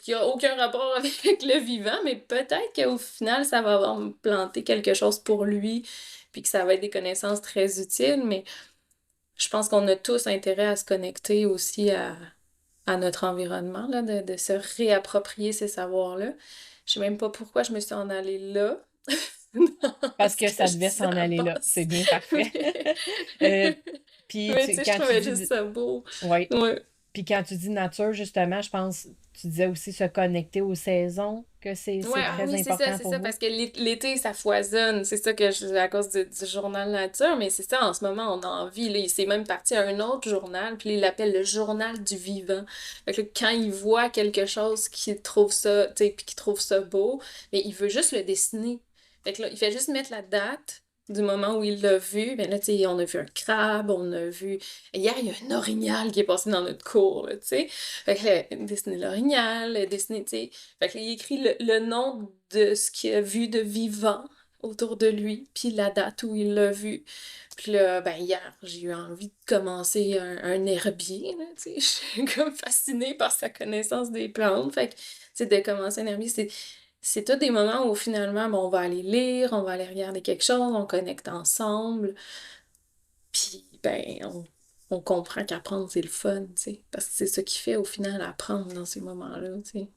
qui a aucun rapport avec le vivant, mais peut-être qu'au final, ça va avoir planté quelque chose pour lui, puis que ça va être des connaissances très utiles, mais je pense qu'on a tous intérêt à se connecter aussi à notre environnement, là, de se réapproprier ces savoirs-là. Je sais même pas pourquoi je me suis en allée là, dans Parce ce que que ça je devait dis à s'en la aller là. C'est base. bien parfait. Mais, Euh, puis mais tu sais, je quand tu trouvais dis... juste ça beau. Ouais. Ouais. Puis quand tu dis nature, justement, je pense, tu disais aussi se connecter aux saisons, que Ouais, c'est ah très oui, important c'est pour ça, vous. parce que l'été, ça foisonne. C'est ça que à cause du journal nature, mais c'est ça, en ce moment, on a envie. Là, il s'est même parti à un autre journal, puis il l'appelle le journal du vivant. Fait que là, quand il voit quelque chose qu'il trouve ça, tu sais, puis qu'il trouve ça beau, mais il veut juste le dessiner. Fait que là, il fait juste mettre la date du moment où il l'a vu. Ben là, tu sais, on a vu un crabe, on a vu... Hier, il y a un orignal qui est passé dans notre cour, là, tu sais. Fait que là, dessiner l'orignal, dessiner, tu sais... Fait qu'il écrit le nom de ce qu'il a vu de vivant autour de lui, puis la date où il l'a vu. Puis là, ben hier, j'ai eu envie de commencer un herbier, là, tu sais. Je suis comme fascinée par sa connaissance des plantes. Fait que, tu sais, de commencer un herbier, c'est tous des moments où finalement, bon, on va aller lire, on va aller regarder quelque chose, on connecte ensemble, puis ben, on comprend qu'apprendre, c'est le fun, tu sais. Parce que c'est ça qui fait au final apprendre dans ces moments-là, tu sais.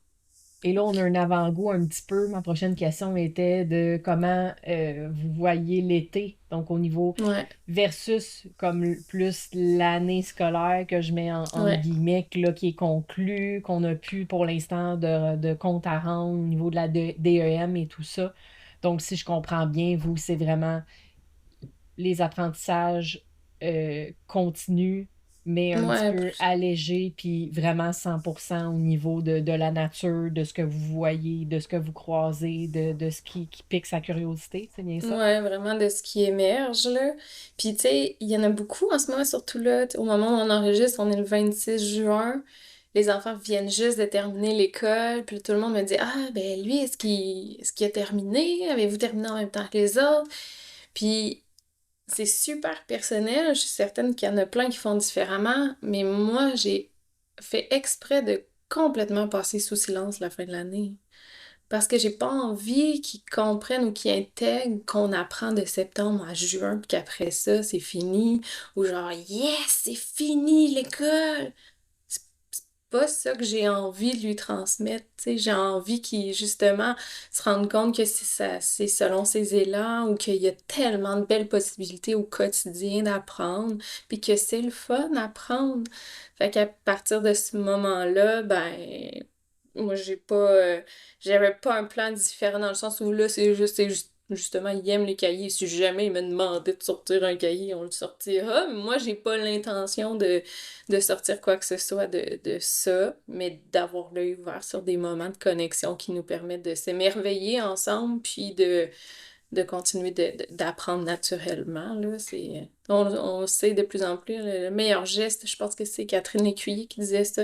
Et là, on a un avant-goût un petit peu. Ma prochaine question était de comment vous voyez l'été, donc au niveau Ouais, versus comme plus l'année scolaire que je mets entre ouais. guillemets, là, qui est conclue, qu'on a pu pour l'instant de compte à rendre au niveau de la DEM et tout ça. Donc, si je comprends bien, vous, c'est vraiment les apprentissages continus, mais un petit Ouais, peu allégés, puis vraiment 100% au niveau de la nature, de ce que vous voyez, de ce que vous croisez, de ce qui pique sa curiosité, c'est bien ça? ouais, vraiment de ce qui émerge, là. Puis, tu sais, il y en a beaucoup en ce moment, surtout là, au moment où on enregistre, on est le 26 juin. Les enfants viennent juste de terminer l'école, puis tout le monde me dit, ah, ben lui, est-ce qu'il a terminé? Avez-vous terminé en même temps que les autres? Puis, c'est super personnel. Je suis certaine qu'il y en a plein qui font différemment, mais moi, j'ai fait exprès de complètement passer sous silence la fin de l'année. Parce que j'ai pas envie qu'ils comprennent ou qu'ils intègrent qu'on apprend de septembre à juin, puis qu'après ça, c'est fini. Ou genre, yes, c'est fini l'école! C'est pas ça que j'ai envie de lui transmettre. Tu sais, j'ai envie qu'il, justement, se rende compte que c'est selon ses élans ou qu'il y a tellement de belles possibilités au quotidien d'apprendre, puis que c'est le fun d'apprendre. Fait qu'à partir de ce moment-là, ben, moi, j'avais pas un plan différent dans le sens où là, justement, il aime les cahiers. Si jamais il me demandait de sortir un cahier, on le sortira. Mais moi, j'ai pas l'intention de sortir quoi que ce soit de ça, mais d'avoir l'œil ouvert sur des moments de connexion qui nous permettent de s'émerveiller ensemble, puis de continuer d'apprendre naturellement, là. On sait de plus en plus, le meilleur geste, je pense que c'est Catherine Lécuyer qui disait ça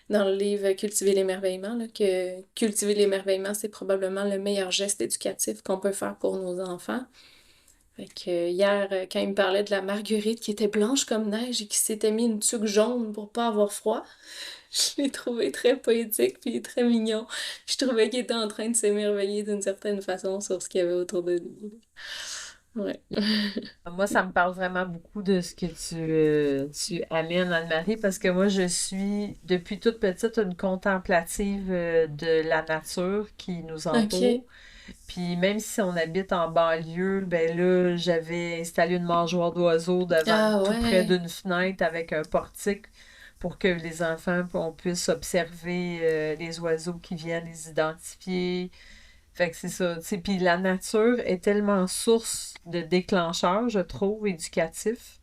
dans le livre Cultiver l'émerveillement, là, que cultiver l'émerveillement, c'est probablement le meilleur geste éducatif qu'on peut faire pour nos enfants. Fait que hier, quand il me parlait de la marguerite qui était blanche comme neige et qui s'était mis une tuque jaune pour pas avoir froid, je l'ai trouvé très poétique puis très mignon. Je trouvais qu'il était en train de s'émerveiller d'une certaine façon sur ce qu'il y avait autour de lui. Ouais. Moi, ça me parle vraiment beaucoup de ce que tu amènes, Anne-Marie, parce que moi, je suis, depuis toute petite, une contemplative de la nature qui nous entoure. OK. Puis même si on habite en banlieue, ben là, j'avais installé une mangeoire d'oiseaux devant Ah tout près ouais. d'une fenêtre avec un portique pour que les enfants, on puisse observer les oiseaux qui viennent, les identifier. Fait que c'est ça, tu sais, puis la nature est tellement source de déclencheurs, je trouve, éducatifs,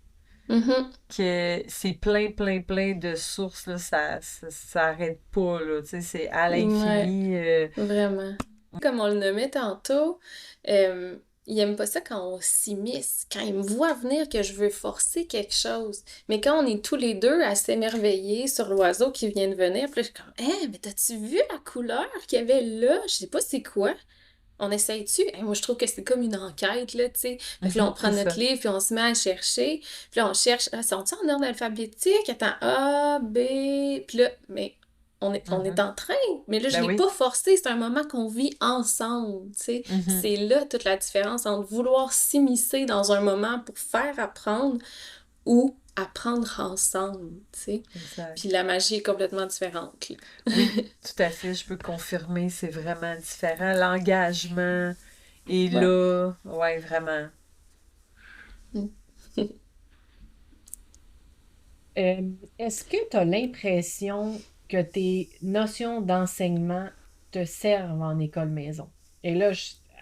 Mhm. que c'est plein, plein, plein de sources, là, ça arrête pas, là, tu sais, c'est à Ouais. l'infini. Vraiment. Comme on le nommait tantôt, euh, il aime pas ça quand on s'immisce, quand il me voit venir que je veux forcer quelque chose. Mais quand on est tous les deux à s'émerveiller sur l'oiseau qui vient de venir, puis là, je suis comme, hein, mais t'as-tu vu la couleur qu'il y avait là? Je sais pas c'est quoi. On essaye-tu? Moi, je trouve que c'est comme une enquête, là, tu sais. Fait que là, on prend C'est notre ça. livre, puis on se met à chercher. Puis là, on cherche, ah, sont-ils en ordre alphabétique? Attends, A, B. Puis là, mais on est Mhm. en train. Mais là, je Ben l'ai oui. pas forcé. C'est un moment qu'on vit ensemble, tu sais. Puis Mhm. c'est là toute la différence entre vouloir s'immiscer dans un moment pour faire apprendre ou apprendre ensemble, tu sais. Exact. Puis la magie est complètement différente, là. Oui, tout à fait, je peux confirmer, c'est vraiment différent. L'engagement est Ouais. là, ouais, vraiment. Est-ce que tu as l'impression que tes notions d'enseignement te servent en école maison? Et là,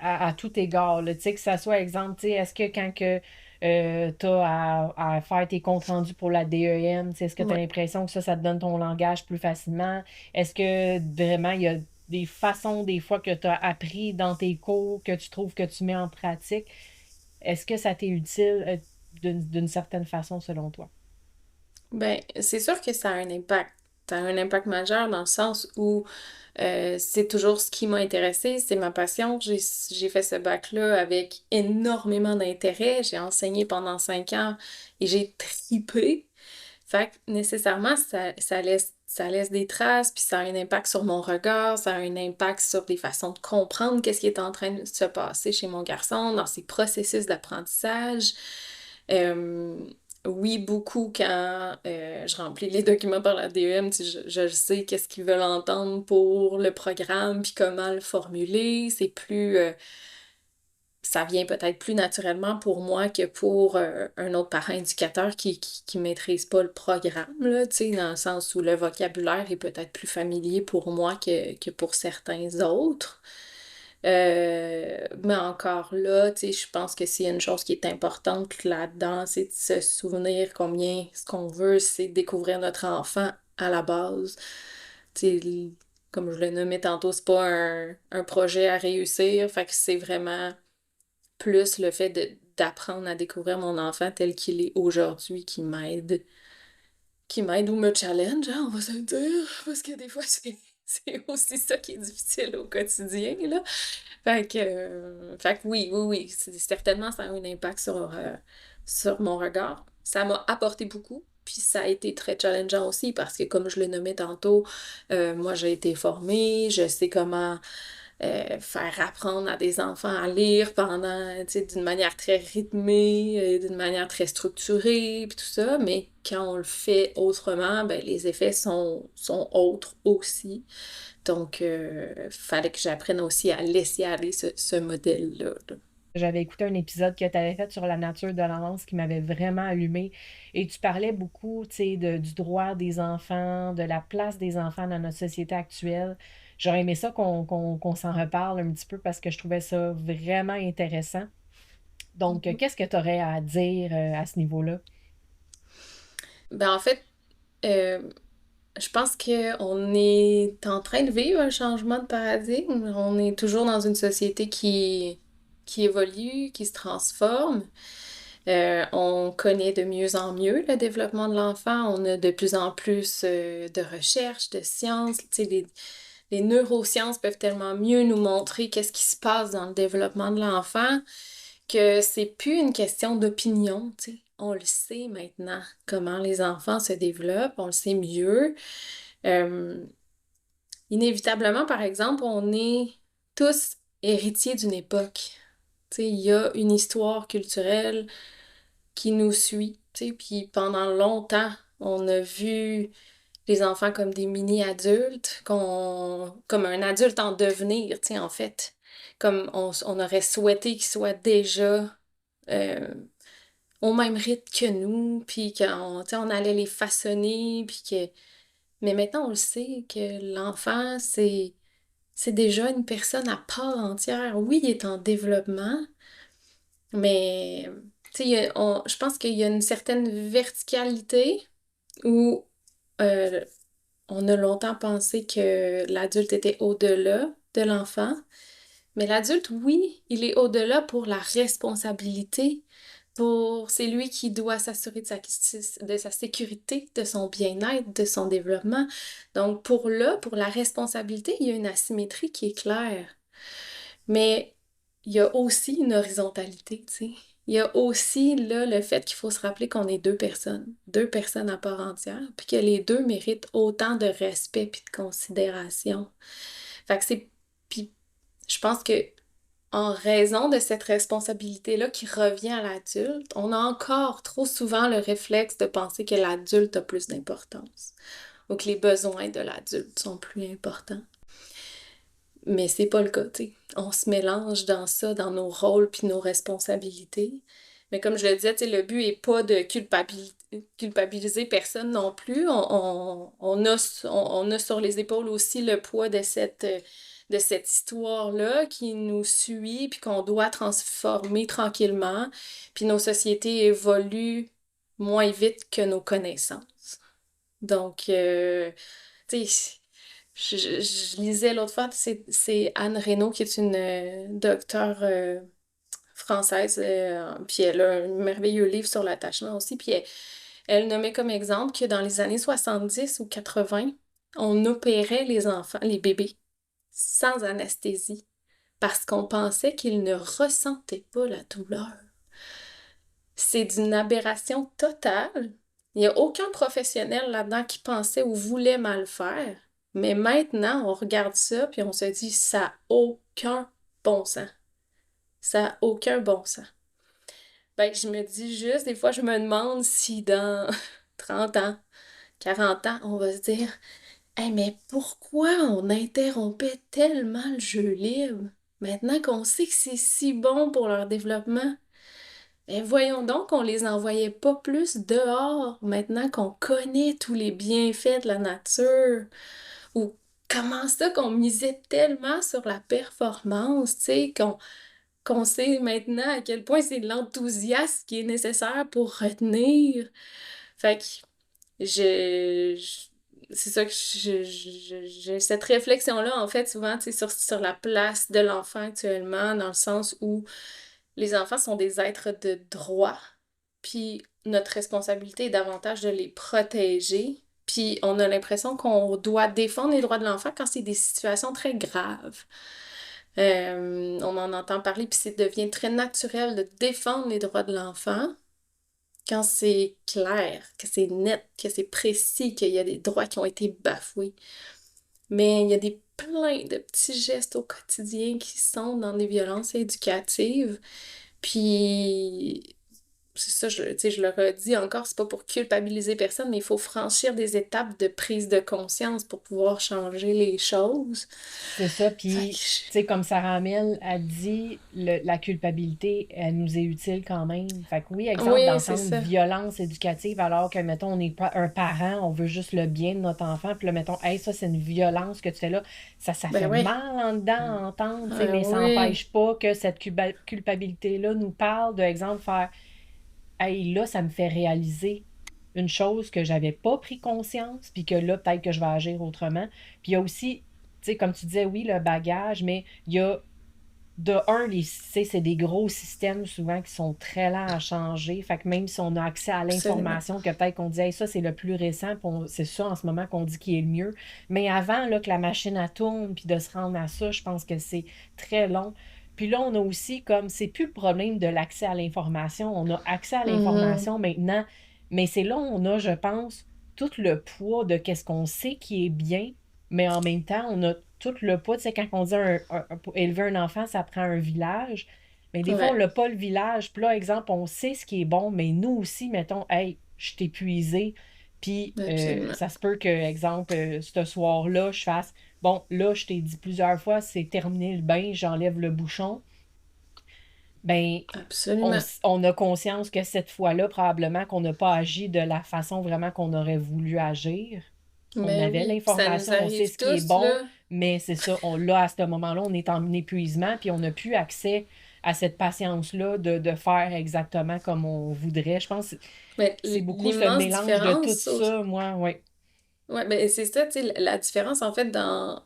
à tout égard, là, tu sais, que ça soit exemple, tu sais, est-ce que quand que tu as à faire tes comptes rendus pour la DEM, tu sais, est-ce que tu as Ouais. l'impression que ça te donne ton langage plus facilement? Est-ce que vraiment il y a des façons, des fois, que tu as appris dans tes cours, que tu trouves que tu mets en pratique? Est-ce que ça t'est utile d'une certaine façon selon toi? Ben, c'est sûr que ça a un impact. Ça a un impact majeur dans le sens où c'est toujours ce qui m'a intéressé, c'est ma passion. J'ai fait ce bac-là avec énormément d'intérêt. J'ai enseigné pendant 5 ans et j'ai tripé. Fait que nécessairement, ça laisse des traces, puis ça a un impact sur mon regard, ça a un impact sur des façons de comprendre qu'est-ce qui est en train de se passer chez mon garçon, dans ses processus d'apprentissage. Euh, oui, beaucoup quand je remplis les documents par la DEM, tu sais, je sais qu'est-ce qu'ils veulent entendre pour le programme, puis comment le formuler. C'est plus, ça vient peut-être plus naturellement pour moi que pour un autre parent éducateur qui maîtrise pas le programme, là, tu sais, dans le sens où le vocabulaire est peut-être plus familier pour moi que pour certains autres. Mais encore là, tu sais, je pense que s'il y a une chose qui est importante là-dedans, c'est de se souvenir combien ce qu'on veut, c'est découvrir notre enfant à la base. Tu sais, comme je le nommais tantôt, c'est pas un projet à réussir, fait que c'est vraiment plus le fait d'apprendre à découvrir mon enfant tel qu'il est aujourd'hui qui m'aide ou me challenge, hein, on va se le dire, parce que des fois, c'est aussi ça qui est difficile au quotidien, là. Fait que oui, oui, oui, certainement, ça a un impact sur mon regard. Ça m'a apporté beaucoup, puis ça a été très challengeant aussi, parce que comme je le nommais tantôt, moi, j'ai été formée, je sais comment faire apprendre à des enfants à lire tu sais, d'une manière très rythmée, d'une manière très structurée, puis tout ça, mais quand on le fait autrement, ben, les effets sont autres aussi. Donc, fallait que j'apprenne aussi à laisser aller ce modèle-là, là. J'avais écouté un épisode que tu avais fait sur la nature de l'enfance qui m'avait vraiment allumé. Et tu parlais beaucoup, tu sais, du droit des enfants, de la place des enfants dans notre société actuelle. J'aurais aimé ça qu'on s'en reparle un petit peu parce que je trouvais ça vraiment intéressant. Donc, qu'est-ce que tu aurais à dire à ce niveau-là? Ben, en fait, euh, je pense qu'on est en train de vivre un changement de paradigme. On est toujours dans une société qui évolue, qui se transforme. On connaît de mieux en mieux le développement de l'enfant. On a de plus en plus de recherches, de sciences. Tu sais, les neurosciences peuvent tellement mieux nous montrer qu'est-ce qui se passe dans le développement de l'enfant que c'est plus une question d'opinion, tu sais. On le sait maintenant, comment les enfants se développent, on le sait mieux. Euh, Inévitablement, par exemple, on est tous héritiers d'une époque. Tu sais, il y a une histoire culturelle qui nous suit, tu sais, puis pendant longtemps, on a vu les enfants comme des mini-adultes, comme un adulte en devenir, tu sais, en fait. Comme on aurait souhaité qu'ils soient déjà euh, au même rythme que nous, puis qu'on, tu sais, on allait les façonner, puis que... Mais maintenant, on le sait que l'enfant, c'est déjà une personne à part entière. Oui, il est en développement, mais, tu sais, je pense qu'il y a une certaine verticalité où euh, on a longtemps pensé que l'adulte était au-delà de l'enfant, mais l'adulte, oui, il est au-delà pour la responsabilité, c'est lui qui doit s'assurer de sa sécurité, de son bien-être, de son développement. Donc pour la responsabilité, il y a une asymétrie qui est claire. Mais il y a aussi une horizontalité, tu sais. Il y a aussi là le fait qu'il faut se rappeler qu'on est deux personnes à part entière, puis que les deux méritent autant de respect puis de considération. Fait que c'est... Puis je pense que en raison de cette responsabilité-là qui revient à l'adulte, on a encore trop souvent le réflexe de penser que l'adulte a plus d'importance ou que les besoins de l'adulte sont plus importants. Mais c'est pas le cas, tu sais. On se mélange dans ça, dans nos rôles puis nos responsabilités. Mais comme je le disais, tu sais, le but est pas de culpabiliser personne non plus. On a sur les épaules aussi le poids de cette histoire-là qui nous suit puis qu'on doit transformer tranquillement. Puis nos sociétés évoluent moins vite que nos connaissances. Donc, tu sais, je lisais l'autre fois, c'est Anne Reynaud qui est une docteure française, puis elle a un merveilleux livre sur l'attachement aussi, puis elle nommait comme exemple que dans les années 70 ou 80, on opérait les enfants, les bébés, sans anesthésie, parce qu'on pensait qu'ils ne ressentaient pas la douleur. C'est d'une aberration totale. Il n'y a aucun professionnel là-dedans qui pensait ou voulait mal faire. Mais maintenant, on regarde ça puis on se dit, ça n'a aucun bon sens. Ça n'a aucun bon sens. Ben, je me dis juste, des fois, je me demande si dans 30 ans, 40 ans, on va se dire, hey, mais pourquoi on interrompait tellement le jeu libre? Maintenant qu'on sait que c'est si bon pour leur développement. Mais voyons donc qu'on les envoyait pas plus dehors, maintenant qu'on connaît tous les bienfaits de la nature. Ou comment ça qu'on misait tellement sur la performance, tu sais, qu'on sait maintenant à quel point c'est l'enthousiasme qui est nécessaire pour retenir. Fait que c'est ça que j'ai cette réflexion-là, en fait, souvent, tu sais, sur la place de l'enfant actuellement, dans le sens où les enfants sont des êtres de droit, puis notre responsabilité est davantage de les protéger, puis on a l'impression qu'on doit défendre les droits de l'enfant quand c'est des situations très graves. On en entend parler, puis ça devient très naturel de défendre les droits de l'enfant quand c'est clair, que c'est net, que c'est précis, qu'il y a des droits qui ont été bafoués. Mais il y a plein de petits gestes au quotidien qui sont dans des violences éducatives. Puis, c'est ça, tu sais, je le redis encore, c'est pas pour culpabiliser personne, mais il faut franchir des étapes de prise de conscience pour pouvoir changer les choses. C'est ça, Fait puis, que tu sais, comme Sarah Amel a dit, la culpabilité, elle nous est utile quand même. Fait que oui, exemple, oui, c'est d'entendre ça. violence éducative, alors que, mettons, on n'est pas un parent, on veut juste le bien de notre enfant, puis là, mettons, hey, ça, c'est une violence que tu fais là, ça Ben fait oui. mal en dedans à entendre, tu sais, mais ça Oui. n'empêche pas que cette culpabilité-là nous parle de, exemple, faire, hey, là, ça me fait réaliser une chose que j'avais pas pris conscience, puis que là, peut-être que je vais agir autrement. Puis il y a aussi, tu sais, comme tu disais, oui, le bagage, mais il y a, de un, tu sais, c'est des gros systèmes souvent qui sont très lents à changer. Fait que même si on a accès à Absolument. l'information, que peut-être qu'on dit, hey, ça, c'est le plus récent, puis c'est ça en ce moment qu'on dit qui est le mieux. Mais avant, là, que la machine à tourne, puis de se rendre à ça, je pense que c'est très long. Puis là, on a aussi comme, c'est plus le problème de l'accès à l'information. On a accès à Mhm. l'information maintenant, mais c'est là où on a, je pense, tout le poids de qu'est-ce qu'on sait qui est bien, mais en même temps, on a tout le poids. Tu sais, quand on dit pour élever un enfant, ça prend un village. Mais des fois, on Ouais, n'a pas le village. Puis là, exemple, on sait ce qui est bon, mais nous aussi, mettons, hey, je t'ai épuisé. Puis absolument. ça se peut que, exemple, ce soir-là, je fasse, bon, là, je t'ai dit plusieurs fois, c'est terminé le bain, j'enlève le bouchon. Ben, Absolument. on a conscience que cette fois-là, probablement qu'on n'a pas agi de la façon vraiment qu'on aurait voulu agir. On Mais avait oui, puis ça nous l'information, on sait arrive ce qui est tous, bon, là. mais c'est ça, là, à ce moment-là, on est en épuisement, puis on n'a plus accès à cette patience-là de faire exactement comme on voudrait. Je pense que Mais c'est beaucoup ce l'immense mélange de tout différence ça, moi, oui. ouais, ben c'est ça, tu sais, la différence en fait dans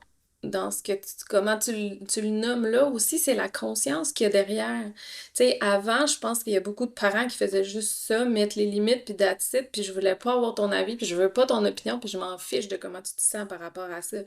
ce que comment tu le nommes là aussi, c'est la conscience qu'il y a derrière. Tu sais, avant, je pense qu'il y a beaucoup de parents qui faisaient juste ça, mettre les limites, puis that's it, puis je voulais pas avoir ton avis, puis je veux pas ton opinion, puis je m'en fiche de comment tu te sens par rapport à ça.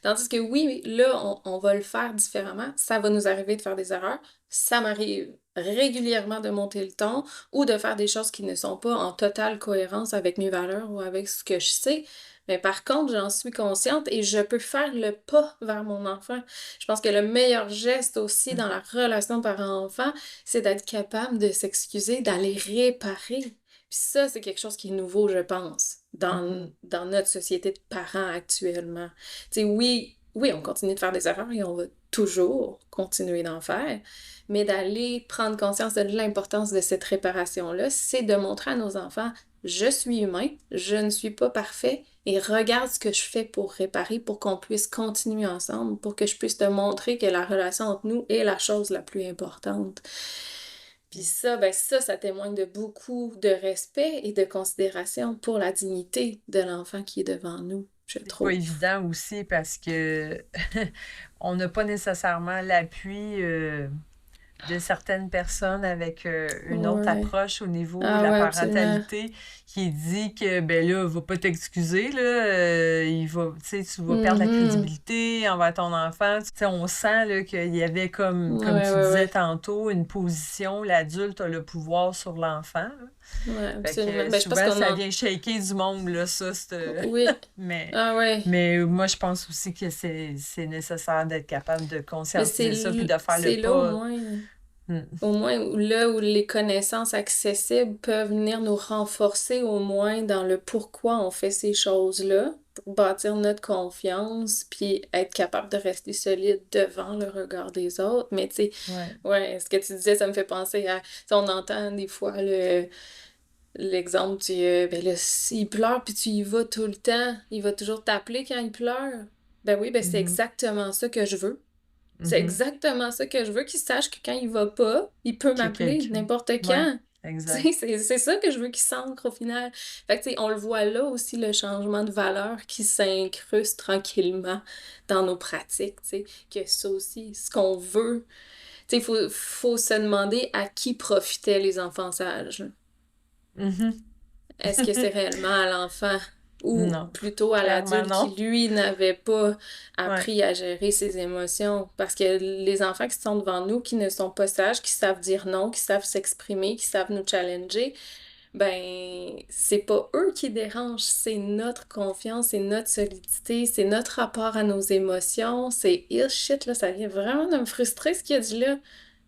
Tandis que oui, là, on va le faire différemment, ça va nous arriver de faire des erreurs, ça m'arrive régulièrement de monter le ton ou de faire des choses qui ne sont pas en totale cohérence avec mes valeurs ou avec ce que je sais. Mais par contre, j'en suis consciente et je peux faire le pas vers mon enfant. Je pense que le meilleur geste aussi dans la relation parent-enfant, c'est d'être capable de s'excuser, d'aller réparer. Puis ça, c'est quelque chose qui est nouveau, je pense, dans notre société de parents actuellement. Tu sais, oui, on continue de faire des erreurs et on va toujours continuer d'en faire, mais d'aller prendre conscience de l'importance de cette réparation-là, c'est de montrer à nos enfants, je suis humain, je ne suis pas parfait, et regarde ce que je fais pour réparer, pour qu'on puisse continuer ensemble, pour que je puisse te montrer que la relation entre nous est la chose la plus importante. Puis ça, ça témoigne de beaucoup de respect et de considération pour la dignité de l'enfant qui est devant nous, je C'est pas trouve. évident aussi parce que on n'a pas nécessairement l'appui de certaines personnes avec une autre Ouais. approche au niveau de Ah la ouais, absolument. parentalité qui dit que, ben là, va pas t'excuser, là, il va, tu sais, tu vas perdre la Mhm. crédibilité envers ton enfant. Tu sais, on sent là, qu'il y avait comme Ouais, tu ouais, disais ouais. tantôt, une position, l'adulte a le pouvoir sur l'enfant, là. Ouais, Fait absolument. que Ben, je pense souvent, qu'on ça en... vient shaker du monde, là, ça, Oui. mais, Ah ouais. mais moi, je pense aussi que c'est nécessaire d'être capable de Mais conscientiser ça puis de faire le c'est là au pas. moins... Hmm. Au moins, là où les connaissances accessibles peuvent venir nous renforcer au moins dans le pourquoi on fait ces choses-là, pour bâtir notre confiance, puis être capable de rester solide devant le regard des autres. Mais tu sais, Ouais. ouais, ce que tu disais, ça me fait penser à... Tu sais, on entend des fois l'exemple du... ben là, s'il pleure, puis tu y vas tout le temps, il va toujours t'appeler quand il pleure. Ben oui, ben c'est Mhm. exactement ça que je veux. C'est Mhm. exactement ça que je veux, qu'il sache que quand il va pas, il peut Qu'il y a m'appeler quelqu'un. n'importe Ouais, quand. Tu exact. sais, c'est ça que je veux qu'il s'ancre au final. Fait que, tu sais, on le voit là aussi, le changement de valeur qui s'incruste tranquillement dans nos pratiques, tu sais, que ça aussi, ce qu'on veut. Tu sais, faut se demander à qui profitaient les enfants sages. Mhm. Est-ce que c'est réellement à l'enfant ou Non, plutôt à clairement l'adulte qui, non. lui, n'avait pas Ouais. appris à gérer ses émotions? Parce que les enfants qui sont devant nous, qui ne sont pas sages, qui savent dire non, qui savent s'exprimer, qui savent nous challenger, ben, c'est pas eux qui dérangent, c'est notre confiance, c'est notre solidité, c'est notre rapport à nos émotions, c'est shit, là, ça vient vraiment de me frustrer ce qu'il a dit là.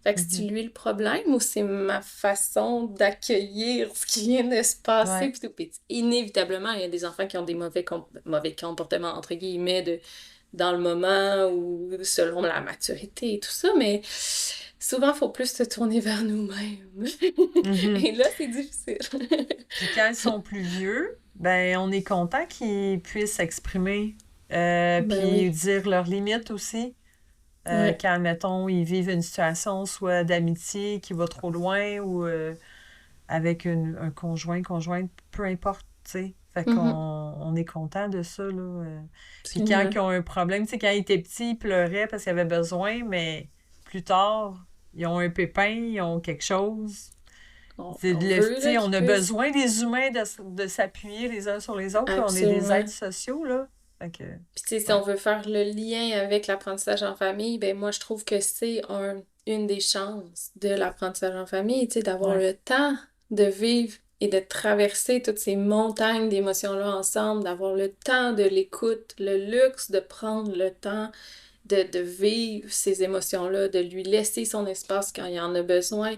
Fait que c'est Mhm. lui le problème ou c'est ma façon d'accueillir ce qui vient de se passer Ouais. pis tout. Puis inévitablement, il y a des enfants qui ont des mauvais comportements, entre guillemets, dans le moment ou selon la maturité et tout ça, mais souvent, il faut plus se tourner vers nous-mêmes. Mhm. Et là, c'est difficile. Puis quand ils sont plus vieux, ben on est content qu'ils puissent s'exprimer Ben puis oui, dire leurs limites aussi. ouais. Quand, mettons, ils vivent une situation soit d'amitié qui va trop loin ou avec un conjointe, peu importe, tu sais. Fait qu'on Mhm, on est content de ça, là. Puis quand absolument. ils ont un problème, tu sais, quand ils étaient petits, ils pleuraient parce qu'ils avaient besoin, mais plus tard, ils ont un pépin, ils ont quelque chose. On Tu veut là, sais, on qu'ils a puissent. besoin, les humains, de s'appuyer les uns sur les autres, là. On est des êtres Absolument. sociaux, là. Fait que, Puis, tu sais, si ouais. on veut faire le lien avec l'apprentissage en famille, ben moi, je trouve que c'est une des chances de l'apprentissage en famille, tu sais, d'avoir Ouais. le temps de vivre et de traverser toutes ces montagnes d'émotions-là ensemble, d'avoir le temps de l'écoute, le luxe de prendre le temps de vivre ces émotions-là, de lui laisser son espace quand il en a besoin,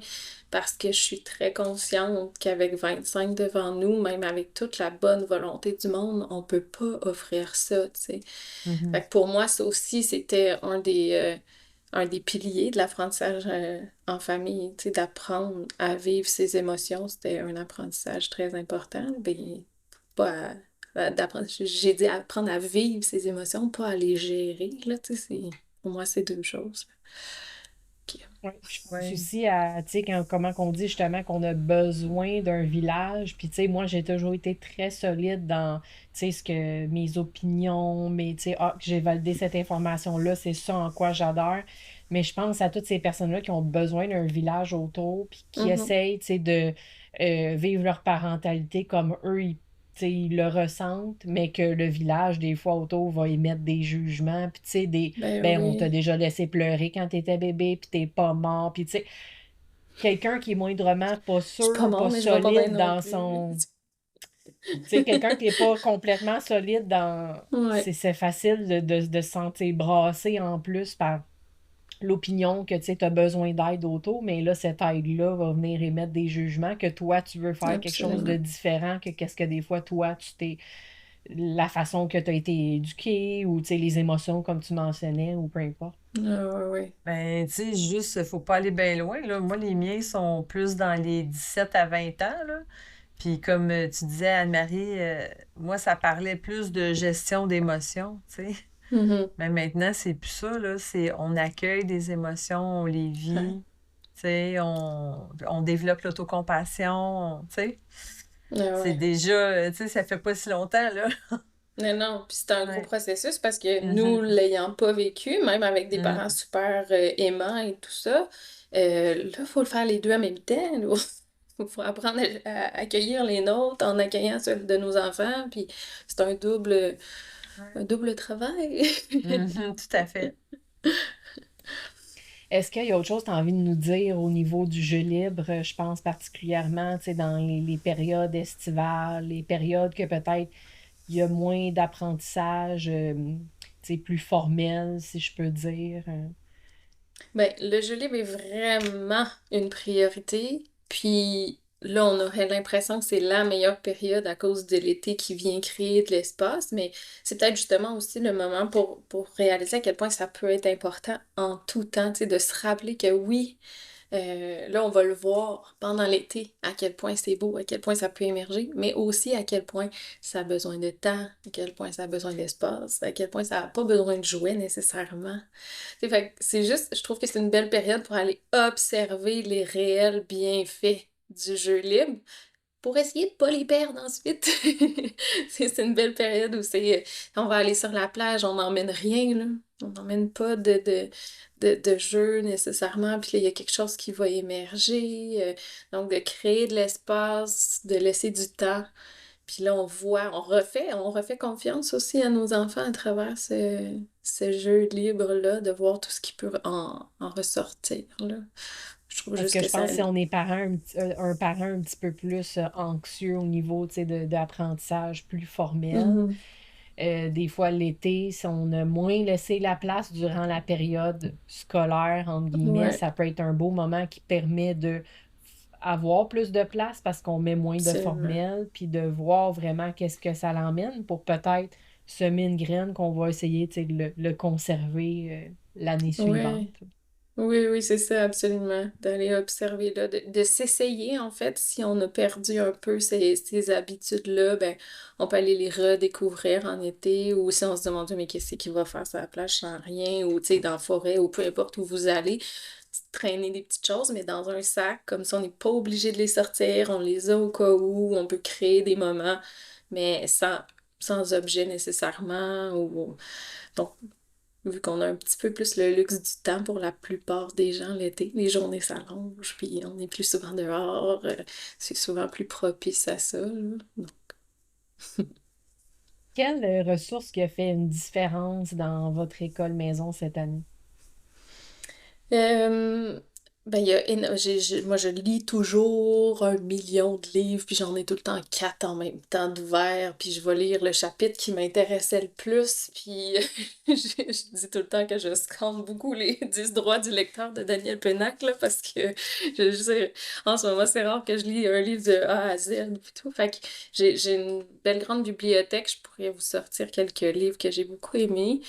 parce que je suis très consciente qu'avec 25 devant nous, même avec toute la bonne volonté du monde, on peut pas offrir ça, tu sais. Fait Mhm. que pour moi, ça aussi, c'était un des piliers de l'apprentissage en famille, tu sais, d'apprendre à vivre ses émotions. C'était un apprentissage très important. Ben, pas d'apprendre, j'ai dit apprendre à vivre ses émotions, pas à les gérer, là, tu sais, pour moi, c'est deux choses. Ok. Ouais, je pense Ouais. aussi à, tu sais, comment qu'on dit justement qu'on a besoin d'un village. Puis, tu sais, moi, j'ai toujours été très solide dans, tu sais, ce que mes opinions, tu sais, que j'ai validé cette information-là, c'est ça en quoi j'adore. Mais je pense à toutes ces personnes-là qui ont besoin d'un village autour, puis qui Mhm. essayent, tu sais, de vivre leur parentalité comme eux, tu sais, ils le ressentent, mais que le village, des fois, autour, va émettre des jugements. Puis, tu sais, Ben ben, on t'a oui. déjà laissé pleurer quand t'étais bébé, puis t'es pas mort. Puis, tu sais, quelqu'un qui est moindrement pas Je suis pas sûr, mort, pas mais je vais pas bien solide non dans plus. son... Tu sais, quelqu'un qui est pas complètement solide dans... Ouais, C'est facile de se sentir brassé en plus par l'opinion que, tu sais, t'as besoin d'aide autour, mais là, cette aide-là va venir émettre des jugements que toi, tu veux faire quelque chose de absolument. différent que qu'est-ce que des fois, toi, tu t'es la façon que tu as été éduqué ou tu sais, les émotions comme tu mentionnais ou peu importe. Ah, ouais, ouais. Ben, tu sais, juste, faut pas aller bien loin, là. Moi, les miens sont plus dans les 17 à 20 ans, là. Puis comme tu disais, Anne-Marie, moi, ça parlait plus de gestion d'émotions, tu sais. Mhm. Mais maintenant, c'est plus ça, là. C'est on accueille des émotions, on les Ouais. vit, tu sais, on développe l'autocompassion, tu sais. Ah, C'est ouais. déjà, tu sais, ça fait pas si longtemps, là. Non, non, puis c'est un gros Ouais. processus parce que nous, Mhm. l'ayant pas vécu, même avec des parents Mm. super aimants et tout ça, là, faut le faire les deux en même temps, là. Faut apprendre à accueillir les nôtres en accueillant ceux de nos enfants, puis c'est Ouais. un double travail. Mhm, tout à fait. Est-ce qu'il y a autre chose que tu as envie de nous dire au niveau du jeu libre? Je pense particulièrement, tu sais, dans les périodes estivales, les périodes que peut-être il y a moins d'apprentissage, tu sais, plus formel, si je peux dire. Ben, le jeu libre est vraiment une priorité. Puis là, on aurait l'impression que c'est la meilleure période à cause de l'été qui vient créer de l'espace, mais c'est peut-être justement aussi le moment pour réaliser à quel point ça peut être important en tout temps, tu sais, de se rappeler que oui, là, on va le voir pendant l'été, à quel point c'est beau, à quel point ça peut émerger, mais aussi à quel point ça a besoin de temps, à quel point ça a besoin d'espace, à quel point ça n'a pas besoin de jouer nécessairement. Tu sais, fait que c'est juste, je trouve que c'est une belle période pour aller observer les réels bienfaits du jeu libre pour essayer de pas les perdre ensuite. C'est une belle période où on va aller sur la plage, on n'emmène rien, là. On n'emmène pas de jeu nécessairement, puis là, il y a quelque chose qui va émerger. Donc, de créer de l'espace, de laisser du temps. Puis là, on refait confiance aussi à nos enfants à travers ce jeu libre-là, de voir tout ce qui peut en ressortir, là. Je trouve Parce juste que que je ça... pense que si on est parent, un parent un petit peu plus anxieux au niveau, tu sais, d'apprentissage plus formel, Mhm. des fois l'été, si on a moins laissé la place durant la période scolaire, entre guillemets, Ouais, ça peut être un beau moment qui permet de avoir plus de place parce qu'on met moins de absolument. formel, puis de voir vraiment qu'est-ce que ça l'emmène pour peut-être semer une graine qu'on va essayer, tu sais, de le conserver l'année suivante. Ouais. Oui, oui, c'est ça, absolument. D'aller observer, là, de s'essayer, en fait, si on a perdu un peu ces habitudes-là, ben, on peut aller les redécouvrir en été, ou si on se demande, mais qu'est-ce qu'il va faire sur la plage sans rien, ou, tu sais, dans la forêt, ou peu importe où vous allez, traîner des petites choses, mais dans un sac, comme ça, on n'est pas obligé de les sortir, on les a au cas où, on peut créer des moments, mais sans objet nécessairement, ou... Donc, vu qu'on a un petit peu plus le luxe du temps pour la plupart des gens l'été, les journées s'allongent, puis on est plus souvent dehors, c'est souvent plus propice à ça, là. Quelle ressource qui a fait une différence dans votre école maison cette année? Euh, ben, moi, je lis toujours 1 million de livres, puis j'en ai tout le temps 4 en même temps d'ouvert, puis je vais lire le chapitre qui m'intéressait le plus, puis je dis tout le temps que je scanne beaucoup les 10 droits du lecteur de Daniel Pennac, là, parce que en ce moment, c'est rare que je lis un livre de A à Z, puis tout. Fait que j'ai une belle grande bibliothèque, je pourrais vous sortir quelques livres que j'ai beaucoup aimés.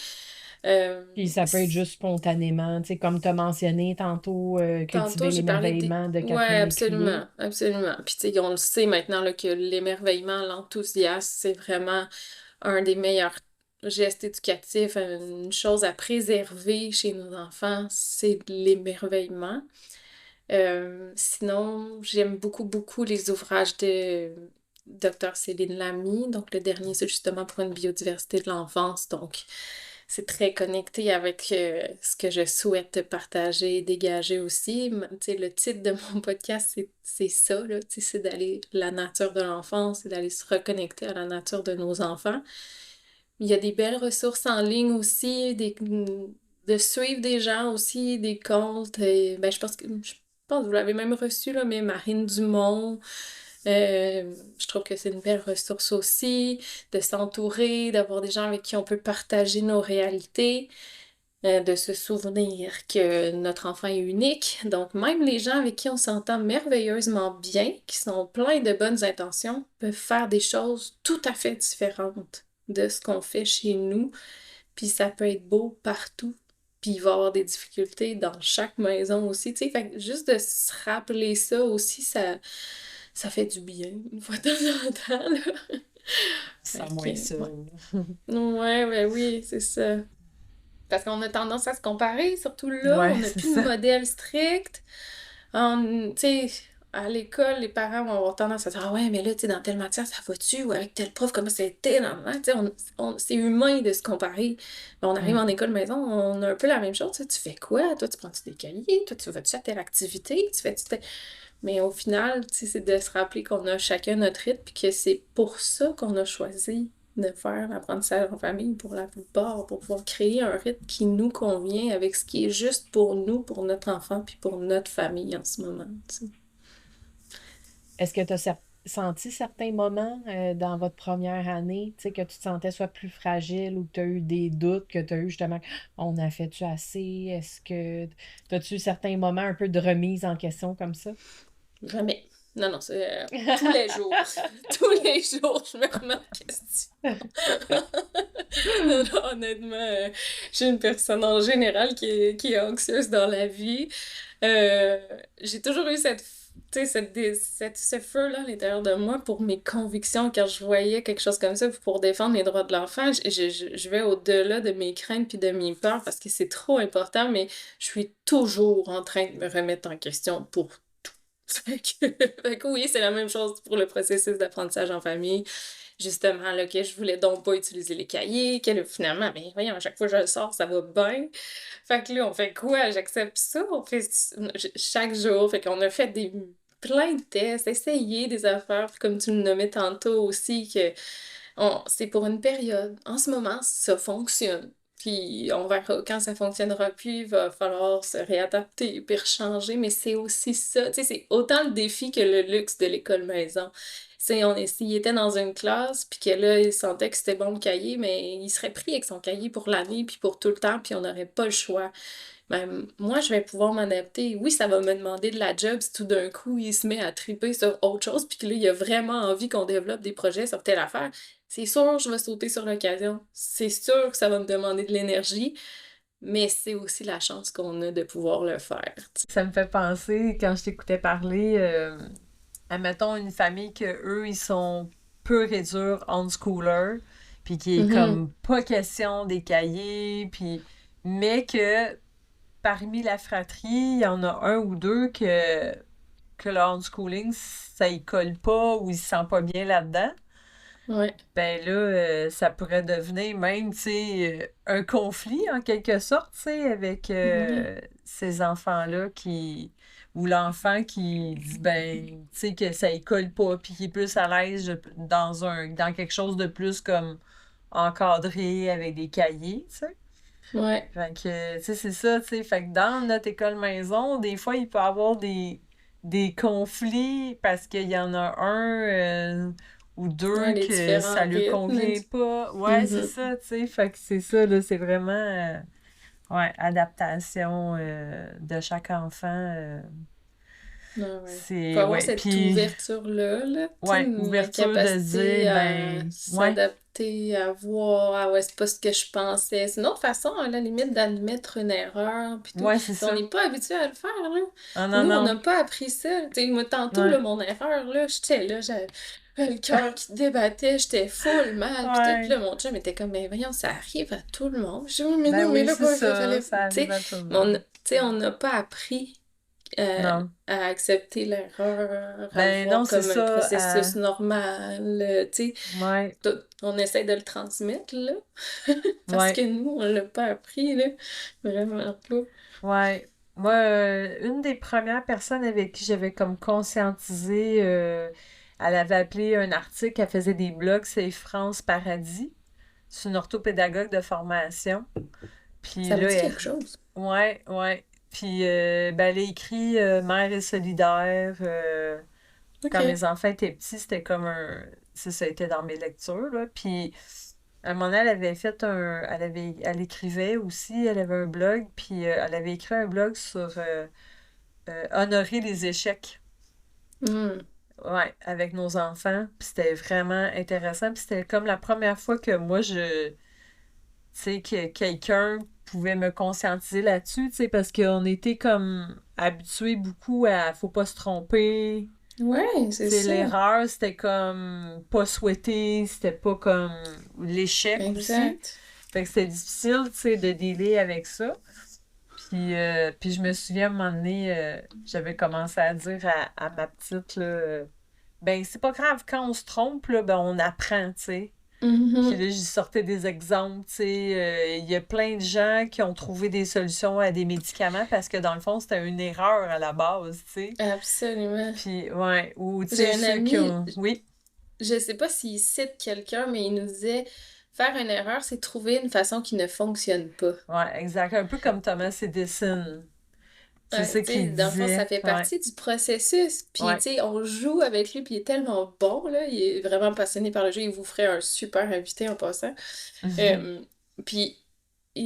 Euh, Puis ça peut être juste spontanément, tu sais, comme tu as mentionné tantôt, Tantôt, Cultiver j'ai parlé des... l'émerveillement de Ouais, Catherine Lécuyer. absolument, absolument. Puis, tu sais, on le sait maintenant là, que l'émerveillement, l'enthousiasme, c'est vraiment un des meilleurs gestes éducatifs, une chose à préserver chez nos enfants, c'est l'émerveillement. Sinon, j'aime beaucoup, beaucoup les ouvrages de Dr. Céline Lamy. Donc, le dernier, c'est justement pour une biodiversité de l'enfance. Donc, c'est très connecté avec ce que je souhaite te partager, dégager aussi. Tu sais, le titre de mon podcast, c'est ça, là, tu sais, c'est d'aller la nature de l'enfant, c'est d'aller se reconnecter à la nature de nos enfants. Il y a des belles ressources en ligne aussi, de suivre des gens aussi, des comptes. Je pense que vous l'avez même reçu, là, mais Marine Dumont, je trouve que c'est une belle ressource aussi, de s'entourer, d'avoir des gens avec qui on peut partager nos réalités, de se souvenir que notre enfant est unique. Donc, même les gens avec qui on s'entend merveilleusement bien, qui sont pleins de bonnes intentions, peuvent faire des choses tout à fait différentes de ce qu'on fait chez nous. Puis ça peut être beau partout. Puis il va y avoir des difficultés dans chaque maison aussi, tu sais. Fait que juste de se rappeler ça aussi, ça fait du bien, une fois de temps en temps, là. Sans Fait moins que, ça. ouais, ben oui, c'est ça. Parce qu'on a tendance à se comparer, surtout là, Ouais, on n'a c'est plus de ça. modèle strict. Tu sais, à l'école, les parents vont avoir tendance à dire: Ah ouais, mais là, tu sais, dans telle matière, ça va-tu? Ou avec tel prof, comment c'était? Tu sais, c'est humain de se comparer. Mais on arrive Mm. en école maison, on a un peu la même chose. Tu sais, tu fais quoi? Toi, tu prends-tu des cahiers? Toi, tu vas-tu à telle activité? Tu fais-tu Mais au final, tu sais, c'est de se rappeler qu'on a chacun notre rythme, puis que c'est pour ça qu'on a choisi de faire l'apprentissage en famille pour la plupart, pour pouvoir créer un rythme qui nous convient avec ce qui est juste pour nous, pour notre enfant, puis pour notre famille en ce moment, tu sais. Est-ce que tu as senti certains moments dans votre première année, tu sais, que tu te sentais soit plus fragile ou que tu as eu des doutes, que tu as eu justement, on a fait-tu assez? Est-ce que as-tu eu certains moments un peu de remise en question comme ça? Jamais. Non, non, c'est tous les jours. Tous les jours, je me remets en question. Non, non, honnêtement, je suis une personne en général qui est anxieuse dans la vie. Euh, j'ai toujours eu tu sais, ce feu-là à l'intérieur de moi pour mes convictions quand je voyais quelque chose comme ça, puis pour défendre les droits de l'enfant. Je vais au-delà de mes craintes puis de mes peurs parce que c'est trop important, mais je suis toujours en train de me remettre en question pour tout. Fait que oui, c'est la même chose pour le processus d'apprentissage en famille. Justement, là, que je voulais donc pas utiliser les cahiers, que là, finalement, ben voyons, à chaque fois que je le sors, ça va bien. Fait que là, on fait quoi? J'accepte ça. On fait chaque jour. Fait qu'on a fait plein de tests, essayé des affaires. Puis comme tu le nommais tantôt aussi, que c'est pour une période. En ce moment, ça fonctionne. Puis on verra quand ça fonctionnera plus, il va falloir se réadapter puis changer. Mais c'est aussi ça. Tu sais, c'est autant le défi que le luxe de l'école maison. S'il était dans une classe, puis que là, il sentait que c'était bon le cahier, mais il serait pris avec son cahier pour l'année, puis pour tout le temps, puis on n'aurait pas le choix. Ben, moi, je vais pouvoir m'adapter. Oui, ça va me demander de la job si tout d'un coup, il se met à triper sur autre chose, puis que là, il a vraiment envie qu'on développe des projets sur telle affaire. C'est sûr, je vais sauter sur l'occasion. C'est sûr que ça va me demander de l'énergie, mais c'est aussi la chance qu'on a de pouvoir le faire, tu sais. Ça me fait penser, quand je t'écoutais parler, admettons une famille que eux ils sont pur et dur on-schooler, puis qui est Mhm. comme pas question des cahiers, puis mais que parmi la fratrie, il y en a un ou deux que le homeschooling, ça y colle pas ou il se sent pas bien là-dedans. Ouais. Ben là, ça pourrait devenir même, tu sais, un conflit en quelque sorte, tu sais, avec Ouais. ces enfants-là ou l'enfant qui dit, ben, tu sais, que ça y colle pas, puis qui est plus à l'aise dans quelque chose de plus comme encadré avec des cahiers, tu sais. Ouais. Fait que, tu sais, c'est ça, tu sais. Fait que dans notre école maison, des fois, il peut y avoir des conflits parce qu'il y en a un ou Ouais, deux les que ça différents lui rythmes. convient pas. Ouais, c'est Mhm. ça, tu sais. Fait que c'est ça, là, c'est vraiment, ouais, adaptation de chaque enfant. Ouais, ouais. Faut C'est, avoir ouais, cette puis, ouverture-là, là, tu sais, ouais, la ouverture de se capacité dire, à ben, ouais, s'adapter, à voir, ah ouais, c'est pas ce que je pensais. C'est une autre façon, à la limite, d'admettre une erreur, puis tout. ouais, c'est Puis on ça. n'est pas habitué à le faire, là. Ah non, Nous, on non, n'a pas appris ça. Tu sais, moi, tantôt, là, ouais, mon erreur, là, j'étais là, j'avais le cœur qui débattait, j'étais full mal, puis tout. Puis ouais. là, mon chum était comme, mais voyons, ça arrive à tout le monde. Je dis, oui, mais Ben non, mais oui, là, c'est quoi, il ça, fallait, ça tu sais, arrive à tout le mais monde. tu sais, on n'a pas appris Non. à accepter l'erreur, à le Ben voir non, c'est comme un ça. processus normal, tu sais. Ouais, On essaie de le transmettre, là, parce que ouais, nous, on l'a pas appris, là. Vraiment pas. ouais. Moi, une des premières personnes avec qui j'avais comme conscientisé, elle avait appelé un article, elle faisait des blogs, c'est France Paradis. C'est une orthopédagogue de formation. Puis Ça me là, dit quelque chose. ouais, ouais. Puis ben, elle a écrit Mère et solidaire. Quand OK. mes enfants étaient petits, c'était comme un. Ça a été dans mes lectures, là. Puis à un moment donné, elle avait fait un. Elle écrivait aussi, elle avait un blog, puis elle avait écrit un blog sur honorer les échecs. Hmm. Ouais, avec nos enfants. Puis c'était vraiment intéressant. Puis c'était comme la première fois que moi, tu sais, que quelqu'un pouvait me conscientiser là-dessus, tu sais, parce qu'on était comme habitués beaucoup à faut pas se tromper. Ouais, Tu c'est sais, ça. l'erreur, c'était comme pas souhaité, c'était pas comme l'échec aussi. Exact. Fait que c'était difficile, tu sais, de dealer avec ça. Puis je me souviens, à un moment donné, j'avais commencé à dire à ma petite, là, ben, c'est pas grave, quand on se trompe, là, ben, on apprend, tu sais. Puis Mhm. là, j'y sortais des exemples, tu sais. Il y a plein de gens qui ont trouvé des solutions à des médicaments parce que, dans le fond, c'était une erreur à la base, tu sais. Absolument. Puis, ouais, ou, tu J'ai sais, un ceux qui ami, ont... Oui, je sais pas s'il cite quelqu'un, mais il nous disait faire une erreur, c'est trouver une façon qui ne fonctionne pas. ouais, exact. Un peu comme Thomas Edison. C'est Ouais, ça tu sais, qu'il dans le fond, ça disait. fait Ouais, partie du processus. Puis, ouais. tu sais, on joue avec lui, puis il est tellement bon, là. Il est vraiment passionné par le jeu. Il vous ferait un super invité en passant. Euh, puis,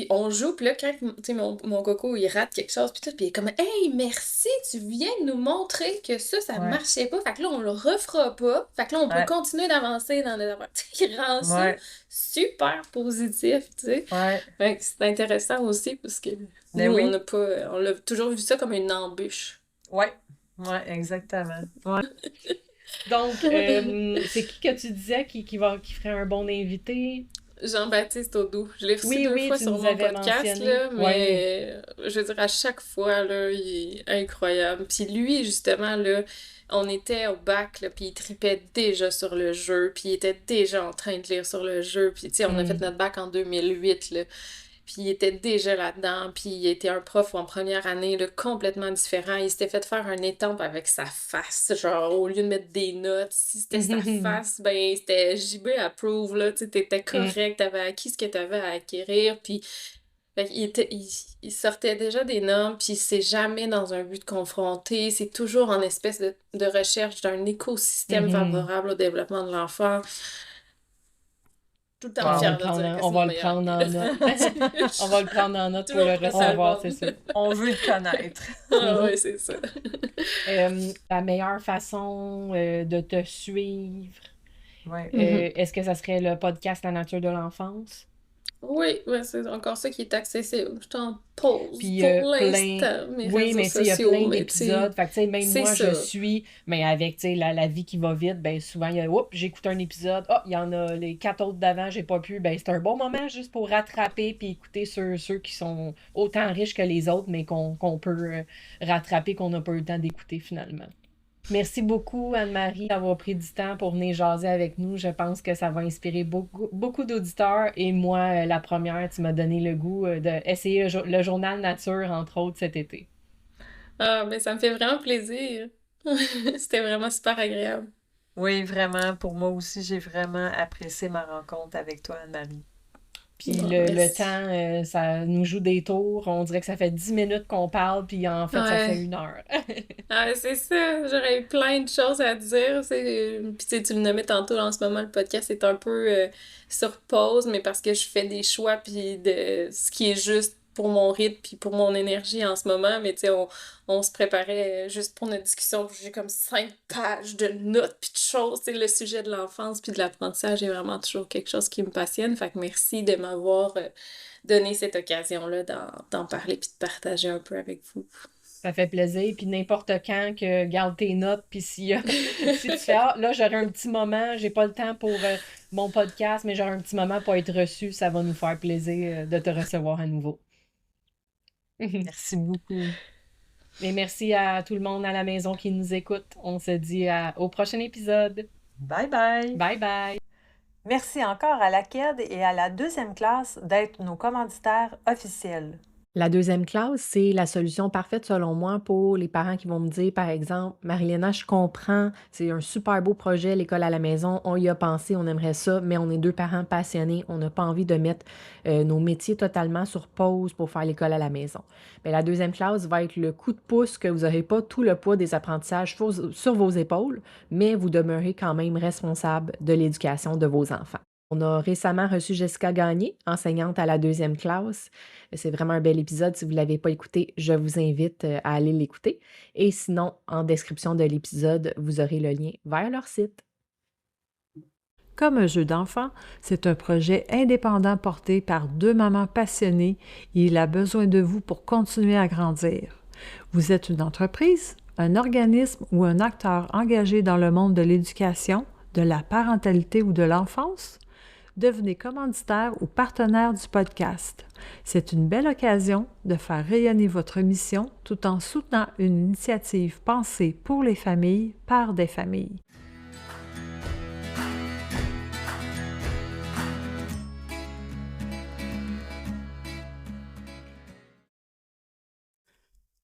on joue, puis là, quand, tu sais, mon coco, il rate quelque chose, puis tout, puis il est comme « Hey, merci, tu viens de nous montrer que ça Ouais, marchait pas. Fait que là, on le refera pas. Fait que là, on peut ouais, continuer d'avancer dans les affaires. » Tu sais, il rend ça ouais, super positif, tu sais. ouais. Fait que c'est intéressant aussi, parce que Ben nous, oui. on l'a toujours vu ça comme une embûche. Ouais, ouais, exactement. Ouais. Donc, c'est qui que tu disais qui ferait un bon invité? Jean-Baptiste Audou. Je l'ai reçu Oui, deux oui, fois tu sur nous mon avais podcast, mentionné. là, Oui. mais je veux dire, à chaque fois, là, il est incroyable. Puis lui, justement, là, on était au bac, là, puis il tripait déjà sur le jeu, puis il était déjà en train de lire sur le jeu. Puis, tu sais, on a fait Hmm. notre bac en 2008, là. Puis il était déjà là-dedans, puis il était un prof en première année, là, complètement différent. Il s'était fait faire un étampe avec sa face, genre au lieu de mettre des notes, si c'était sa face, ben c'était JB approve, là, tu sais, t'étais Hmm. correct, t'avais acquis ce que t'avais à acquérir, puis fait qu'il il sortait déjà des normes, puis c'est jamais dans un but de confronter, c'est toujours en espèce de recherche d'un écosystème Mhm. favorable au développement de l'enfant. Tout le temps On va Wow. le fière de prendre dire que on c'est va mon le meilleur prendre ami, en note. là. On va le prendre en note pour le Toujours prête à le recevoir, c'est vendre. sûr. On veut le connaître. Ah Mhm. ouais, c'est ça. La meilleure façon de te suivre, Ouais. Mhm. est-ce que ça serait le podcast La nature de l'enfance? Oui, ouais, c'est encore ça qui est accessible. Je t'en pause Puis pour plein. l'instant, mes Oui, réseaux mais tu sais, il y a sociaux, plein mais tu sais, d'épisodes. Fait que tu sais, même c'est moi, je ça. suis, mais avec, tu sais, la vie qui va vite, ben souvent, il y a, oups, j'écoute un épisode, oh, il y en a les 4 autres d'avant, j'ai pas pu. Ben c'est un bon moment juste pour rattraper puis écouter ceux qui sont autant riches que les autres, mais qu'on peut rattraper, qu'on n'a pas eu le temps d'écouter finalement. Merci beaucoup, Anne-Marie, d'avoir pris du temps pour venir jaser avec nous. Je pense que ça va inspirer beaucoup, beaucoup d'auditeurs. Et moi, la première, tu m'as donné le goût d'essayer le journal nature, entre autres, cet été. Ah, mais ça me fait vraiment plaisir. C'était vraiment super agréable. Oui, vraiment. Pour moi aussi, j'ai vraiment apprécié ma rencontre avec toi, Anne-Marie. Puis Bon, le temps, merci. ça nous joue des tours. On dirait que ça fait 10 minutes qu'on parle, puis en fait, ça fait Ouais. 1 heure. Ah, c'est ça. J'aurais eu plein de choses à dire. Puis tu sais, tu le nommais tantôt, en ce moment, le podcast est un peu sur pause, mais parce que je fais des choix, puis de ce qui est juste pour mon rythme, puis pour mon énergie en ce moment. Mais tu sais, on se préparait juste pour notre discussion. J'ai comme 5 pages de notes, puis de choses. C'est le sujet de l'enfance, puis de l'apprentissage est vraiment toujours quelque chose qui me passionne. Fait que merci de m'avoir donné cette occasion-là d'en parler, puis de partager un peu avec vous. Ça fait plaisir. Puis n'importe quand que garde tes notes, puis si tu fais ah, là, j'aurai un petit moment, j'ai pas le temps pour mon podcast, mais j'aurai un petit moment pour être reçu, ça va nous faire plaisir de te recevoir à nouveau. Merci beaucoup. Et merci à tout le monde à la maison qui nous écoute. On se dit au prochain épisode. Bye bye! Bye bye! Merci encore à la KED et à la deuxième classe d'être nos commanditaires officiels. La deuxième classe, c'est la solution parfaite selon moi pour les parents qui vont me dire, par exemple, Marilena, je comprends, c'est un super beau projet, l'école à la maison, on y a pensé, on aimerait ça, mais on est deux parents passionnés, on n'a pas envie de mettre nos métiers totalement sur pause pour faire l'école à la maison. Bien, la deuxième classe va être le coup de pouce que vous n'aurez pas tout le poids des apprentissages sur vos épaules, mais vous demeurez quand même responsable de l'éducation de vos enfants. On a récemment reçu Jessica Gagné, enseignante à la deuxième classe. C'est vraiment un bel épisode. Si vous ne l'avez pas écouté, je vous invite à aller l'écouter. Et sinon, en description de l'épisode, vous aurez le lien vers leur site. Comme un jeu d'enfant, c'est un projet indépendant porté par deux mamans passionnées et il a besoin de vous pour continuer à grandir. Vous êtes une entreprise, un organisme ou un acteur engagé dans le monde de l'éducation, de la parentalité ou de l'enfance? Devenez commanditaire ou partenaire du podcast. C'est une belle occasion de faire rayonner votre mission tout en soutenant une initiative pensée pour les familles par des familles.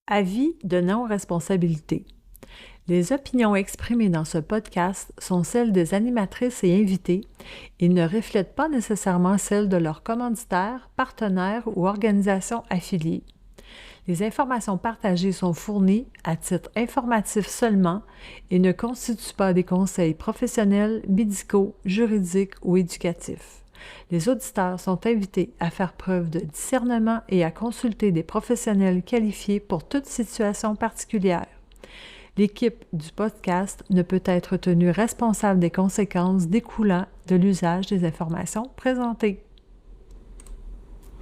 Avis de non-responsabilité. Les opinions exprimées dans ce podcast sont celles des animatrices et invités et ne reflètent pas nécessairement celles de leurs commanditaires, partenaires ou organisations affiliées. Les informations partagées sont fournies à titre informatif seulement et ne constituent pas des conseils professionnels, médicaux, juridiques ou éducatifs. Les auditeurs sont invités à faire preuve de discernement et à consulter des professionnels qualifiés pour toute situation particulière. L'équipe du podcast ne peut être tenue responsable des conséquences découlant de l'usage des informations présentées.